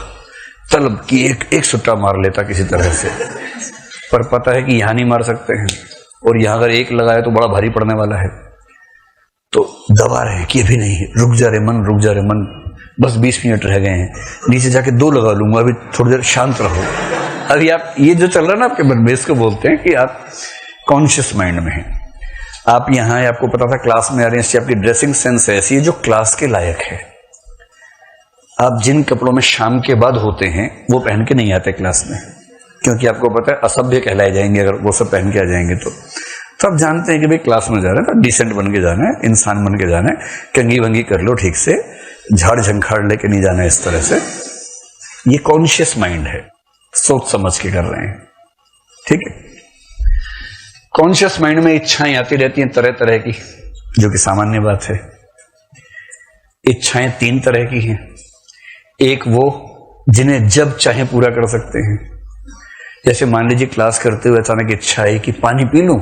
तलब कि एक सुट्टा मार लेता किसी तरह से, पर पता है कि यहां नहीं मार सकते हैं, और यहां अगर एक लगाए तो बड़ा भारी पड़ने वाला है, तो दबा रहे हैं कि अभी नहीं, रुक जा रे मन, रुक जा रे मन, बस 20 मिनट रह गए हैं, नीचे जाके 2 लगा लूंगा, अभी थोड़ी देर शांत रहो। अभी आप ये जो चल रहा है ना आपके मन में, इसको बोलते हैं कि आप कॉन्शियस माइंड में हैं। आप यहाँ, आपको पता था क्लास में आ रहे हैं, इससे आपकी ड्रेसिंग सेंस ऐसी है जो क्लास के लायक है। आप जिन कपड़ों में शाम के बाद होते हैं वो पहन के नहीं आते क्लास में, क्योंकि आपको पता है असभ्य कहलाए जाएंगे अगर वो सब पहन के आ जाएंगे। तो आप जानते हैं कि भाई क्लास में जा रहे हैं तो डिसेंट बन के जाना है, इंसान बन के जाना है, कंगी वंगी कर लो ठीक से, झाड़ झंखाड़ लेके नहीं जाना है इस तरह से। ये कॉन्शियस माइंड है, सोच समझ के कर रहे हैं, ठीक है। कॉन्शियस माइंड में इच्छाएं आती रहती हैं तरह तरह की, जो कि सामान्य बात है। इच्छाएं 3 तरह की हैं। एक वो जिन्हें जब चाहे पूरा कर सकते हैं, जैसे मान लीजिए क्लास करते हुए अचानक इच्छा आई कि पानी पी लूं,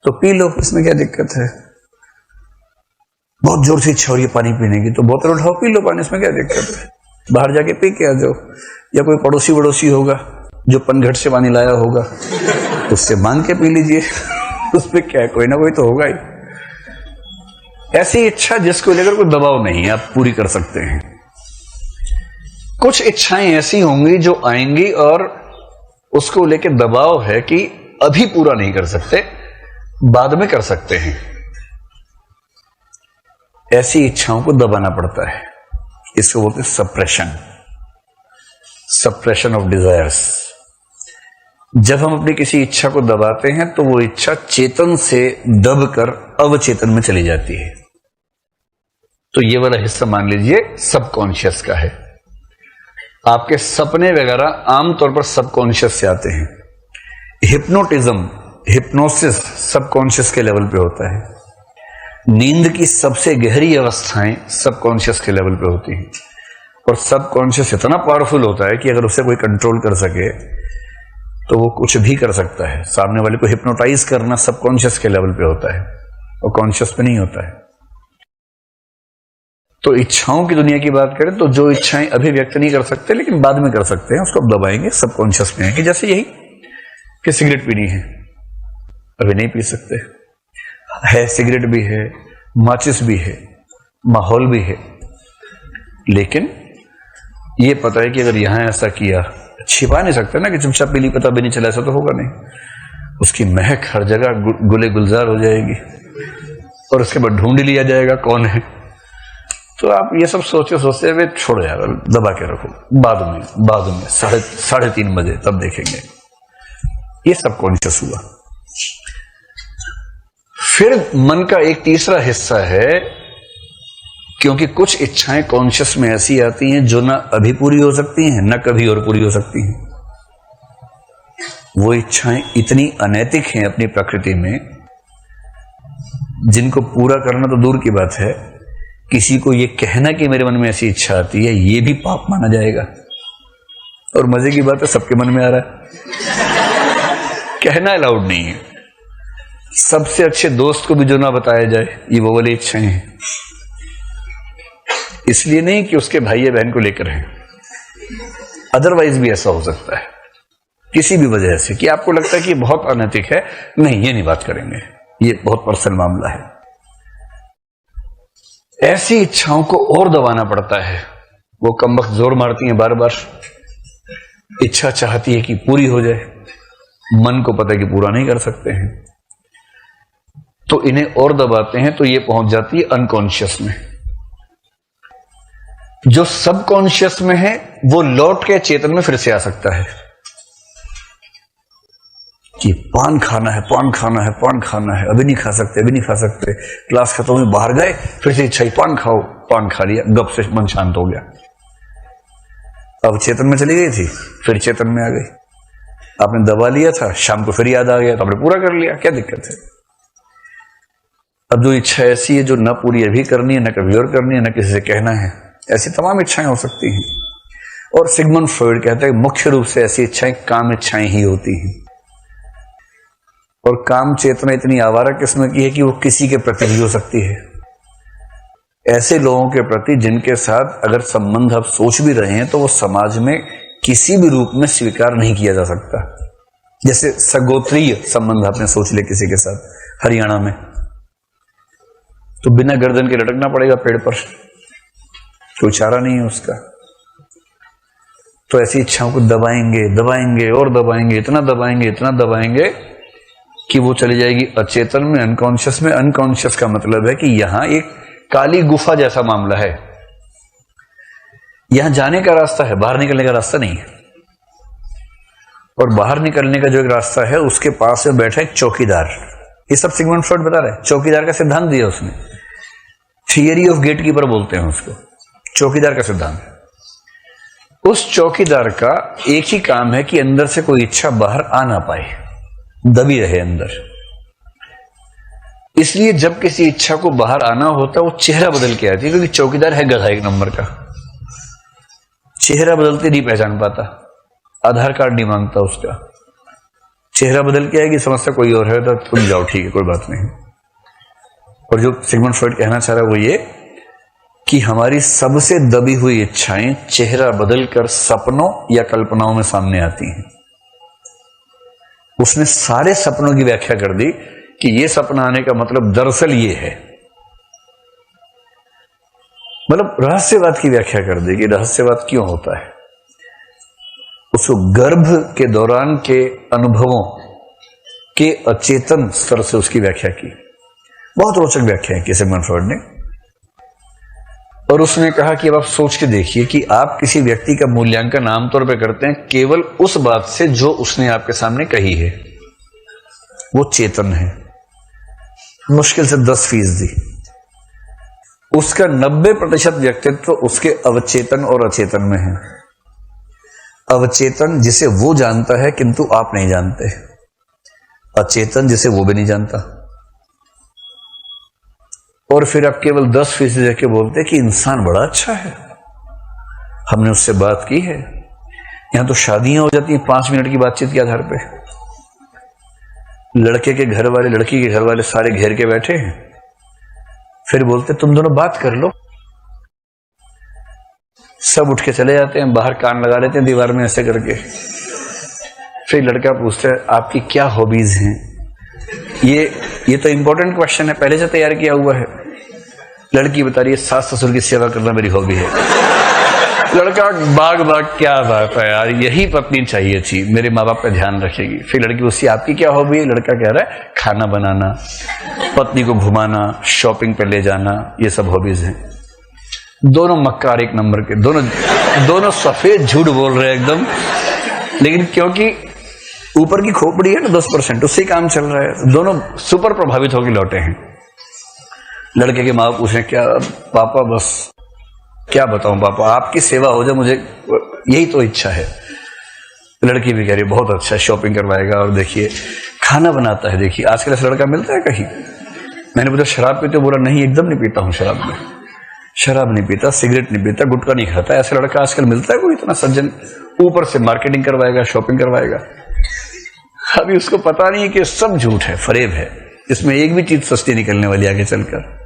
तो पी लो, इसमें क्या दिक्कत है। बहुत जोर से इच्छा हो रही है पानी पीने की, तो बोतल उठाओ पी लो पानी, इसमें क्या दिक्कत है। बाहर जाके पी के आ जाओ, या कोई पड़ोसी वड़ोसी होगा जो पनघट से पानी लाया होगा, उससे मांग के पी लीजिए, उसमें क्या है, कोई ना कोई तो होगा ही। ऐसी इच्छा जिसको लेकर कोई दबाव नहीं है, आप पूरी कर सकते हैं। कुछ इच्छाएं ऐसी होंगी जो आएंगी और उसको लेकर दबाव है कि अभी पूरा नहीं कर सकते, बाद में कर सकते हैं। ऐसी इच्छाओं को दबाना पड़ता है, इसको बोलते हैं सप्रेशन, सप्रेशन ऑफ डिजायर्स। जब हम अपनी किसी इच्छा को दबाते हैं तो वो इच्छा चेतन से दबकर अवचेतन में चली जाती है। तो ये वाला हिस्सा मान लीजिए सबकॉन्शियस का है। आपके सपने वगैरह आमतौर पर सबकॉन्शियस से आते हैं। हिप्नोटिज्म, हिप्नोसिस सबकॉन्शियस के लेवल पे होता है। नींद की सबसे गहरी अवस्थाएं सबकॉन्शियस के लेवल पे होती हैं, और सबकॉन्शियस इतना पावरफुल होता है कि अगर उसे कोई कंट्रोल कर सके तो वो कुछ भी कर सकता है। सामने वाले को हिप्नोटाइज करना सबकॉन्शियस के लेवल पे होता है, और कॉन्शियस पे नहीं होता है। तो इच्छाओं की दुनिया की बात करें तो जो इच्छाएं अभी व्यक्त नहीं कर सकते लेकिन बाद में कर सकते हैं, उसको आप दबाएंगे, सबकॉन्शियस में है। कि जैसे यही कि सिगरेट पीनी है, अभी नहीं पी सकते, है सिगरेट भी है, माचिस भी है, माहौल भी है, लेकिन ये पता है कि अगर यहां ऐसा किया, छिपा नहीं सकते ना कि चुपचाप पी ली, पता भी नहीं चला, ऐसा तो होगा नहीं। उसकी महक हर जगह गुले गुलजार हो जाएगी और उसके बाद ढूंढ लिया जाएगा कौन है। तो आप ये सब सोचते हुए छोड़ो यार, दबा के रखो, बाद में 3:30 बजे तब देखेंगे। ये सब कॉन्शियस हुआ। फिर मन का एक तीसरा हिस्सा है, क्योंकि कुछ इच्छाएं कॉन्शियस में ऐसी आती हैं जो ना अभी पूरी हो सकती हैं, ना कभी और पूरी हो सकती हैं। वो इच्छाएं इतनी अनैतिक हैं अपनी प्रकृति में, जिनको पूरा करना तो दूर की बात है, किसी को ये कहना कि मेरे मन में ऐसी इच्छा आती है, ये भी पाप माना जाएगा। और मजे की बात है, सबके मन में आ रहा है, कहना अलाउड नहीं है। सबसे अच्छे दोस्त को भी जो ना बताया जाए, ये वो वाली इच्छाएं हैं। इसलिए नहीं कि उसके भाई या बहन को लेकर है, अदरवाइज भी ऐसा हो सकता है, किसी भी वजह से, कि आपको लगता है कि बहुत अनैतिक है, नहीं ये नहीं बात करेंगे, ये बहुत पर्सनल मामला है। ऐसी इच्छाओं को और दबाना पड़ता है, वो कमबख्त जोर मारती हैं बार बार, इच्छा चाहती है कि पूरी हो जाए, मन को पता है कि पूरा नहीं कर सकते हैं, तो इन्हें और दबाते हैं, तो ये पहुंच जाती है अनकॉन्शियस में। जो सबकॉन्शियस में है वो लौट के चेतन में फिर से आ सकता है कि पान खाना है, पान खाना है, पान खाना है, अभी नहीं खा सकते, अभी नहीं खा सकते, क्लास खत्म हुई, बाहर गए, फिर से इच्छा ही पान खाओ, पान खा लिया, गप से मन शांत हो गया। अब चेतन में चली गई थी, फिर चेतन में आ गई। आपने दबा लिया था, शाम को फिर याद आ गया तो आपने पूरा कर लिया, क्या दिक्कत है। अब जो इच्छा ऐसी है जो न पूरी अभी करनी है, न कभी और करनी है, न किसी से कहना है, ऐसी तमाम इच्छाएं हो सकती हैं। और सिगमंड फ्रॉइड कहते हैं मुख्य रूप से ऐसी इच्छाएं काम इच्छाएं ही होती हैं। और काम चेतना इतनी आवारा किस्म की है कि वो किसी के प्रति भी हो सकती है। ऐसे लोगों के प्रति जिनके साथ अगर संबंध आप सोच भी रहे हैं तो वो समाज में किसी भी रूप में स्वीकार नहीं किया जा सकता। जैसे सगोत्रीय संबंध आपने सोच लिया किसी के साथ हरियाणा में, तो बिना गर्दन के लटकना पड़ेगा पेड़ पर, कोई चारा नहीं है उसका। तो ऐसी इच्छाओं को दबाएंगे और दबाएंगे, इतना दबाएंगे कि वो चली जाएगी अचेतन में, अनकॉन्शियस में। अनकॉन्शियस का मतलब है कि यहां एक काली गुफा जैसा मामला है, यहां जाने का रास्ता है, बाहर निकलने का रास्ता नहीं है। और बाहर निकलने का जो एक रास्ता है उसके पास में बैठा एक चौकीदार। ये सब सिगमंड फ्रॉइड बता रहे हैं, चौकीदार का सिद्धांत दिया उसने, थियरी ऑफ गेटकीपर बोलते हैं उसको, चौकीदार का सिद्धांत। उस चौकीदार का एक ही काम है कि अंदर से कोई इच्छा बाहर आ ना पाए, दबी रहे अंदर। इसलिए जब किसी इच्छा को बाहर आना होता है वो चेहरा बदल के आती है, क्योंकि चौकीदार है गधा एक नंबर का, चेहरा बदलते नहीं पहचान पाता, आधार कार्ड नहीं मांगता उसका, चेहरा बदल के आएगी, समझता कोई और है तो तुम जाओ, ठीक है कोई बात नहीं। और जो सिगमंड फ्रॉइड कहना चाह रहा है वो ये कि हमारी सबसे दबी हुई इच्छाएं चेहरा बदलकर सपनों या कल्पनाओं में सामने आती हैं। उसने सारे सपनों की व्याख्या कर दी कि ये सपना आने का मतलब दरअसल ये है, मतलब रहस्यवाद की व्याख्या कर दी कि रहस्यवाद क्यों होता है। उसको गर्भ के दौरान के अनुभवों के अचेतन स्तर से उसकी व्याख्या की, बहुत रोचक व्याख्या है सिगमंड फ्रॉइड ने। और उसने कहा कि अब आप सोच के देखिए कि आप किसी व्यक्ति का मूल्यांकन आमतौर पर करते हैं केवल उस बात से जो उसने आपके सामने कही है। वो चेतन है, मुश्किल से 10%। उसका 90% व्यक्तित्व उसके अवचेतन और अचेतन में है। अवचेतन जिसे वो जानता है किंतु आप नहीं जानते, अचेतन जिसे वो भी नहीं जानता। और फिर आप केवल 10% देख के बोलते कि इंसान बड़ा अच्छा है, हमने उससे बात की है। यहां तो शादियां हो जाती हैं 5 मिनट की बातचीत के आधार पे, लड़के के घर वाले लड़की के घर वाले सारे घेर के बैठे हैं, फिर बोलते तुम दोनों बात कर लो। सब उठ के चले जाते हैं, बाहर कान लगा लेते हैं दीवार में ऐसे करके। फिर लड़का पूछता है आपकी क्या हॉबीज हैं, ये तो इंपॉर्टेंट क्वेश्चन है, पहले से तैयार किया हुआ है। लड़की बता रही है सास ससुर की सेवा करना मेरी हॉबी है। लड़का बाग बाग, क्या बात है यार, यही पत्नी चाहिए थी, मेरे माँ बाप का ध्यान रखेगी। फिर लड़की उससे आपकी क्या हॉबी है? लड़का कह रहा है खाना बनाना, पत्नी को घुमाना, शॉपिंग पे ले जाना, ये सब हॉबीज हैं। दोनों मक्कार एक नंबर के, दोनों सफेद झूठ बोल रहे हैं एकदम, लेकिन क्योंकि ऊपर की खोपड़ी है ना 10%, उससे काम चल रहा है। दोनों सुपर प्रभावित होकर लौटे हैं। लड़के के माँ बाप पूछे क्या पापा, बस क्या बताऊं पापा, आपकी सेवा हो जाए मुझे, यही तो इच्छा है। लड़की भी कह रही है बहुत अच्छा, शॉपिंग करवाएगा और देखिए खाना बनाता है। देखिए आजकल ऐसा लड़का मिलता है कहीं? मैंने पूछा शराब पीते हो? बोला नहीं, एकदम नहीं पीता हूं शराब में, शराब नहीं पीता, सिगरेट नहीं पीता, गुटखा नहीं खाता। ऐसा लड़का आजकल मिलता है कोई इतना सज्जन? ऊपर से मार्केटिंग करवाएगा, शॉपिंग करवाएगा। अभी उसको पता नहीं है कि सब झूठ है, फरेब है, इसमें एक भी चीज सस्ती निकलने वाली आगे चलकर।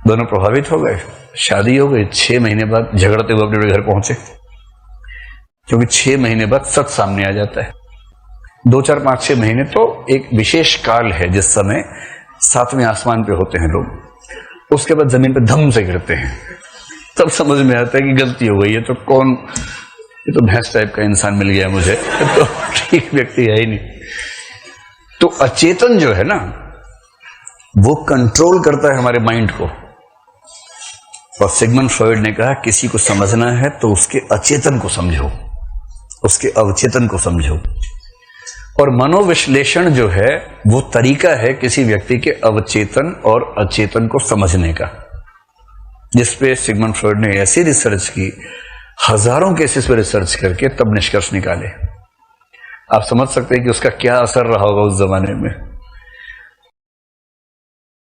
दोनों प्रभावित हो गए, शादी हो गई। 6 महीने बाद झगड़ते हुए अपने घर पहुंचे, क्योंकि 6 महीने बाद सच सामने आ जाता है। 2, 4, 5, 6 महीने तो एक विशेष काल है जिस समय 7वें आसमान पे होते हैं लोग, उसके बाद जमीन पे धम से गिरते हैं। तब समझ में आता है कि गलती हो गई है। तो कौन, ये तो भैंस टाइप का इंसान मिल गया मुझे, तो ठीक व्यक्ति है ही नहीं। तो अचेतन जो है ना, वो कंट्रोल करता है हमारे माइंड को। और सिगमंड फ्रॉइड ने कहा किसी को समझना है तो उसके अचेतन को समझो, उसके अवचेतन को समझो। और मनोविश्लेषण जो है वो तरीका है किसी व्यक्ति के अवचेतन और अचेतन को समझने का, जिसपे सिगमंड फ्रॉइड ने ऐसी रिसर्च की, हजारों केसेस पे रिसर्च करके तब निष्कर्ष निकाले। आप समझ सकते हैं कि उसका क्या असर रहा होगा उस जमाने में।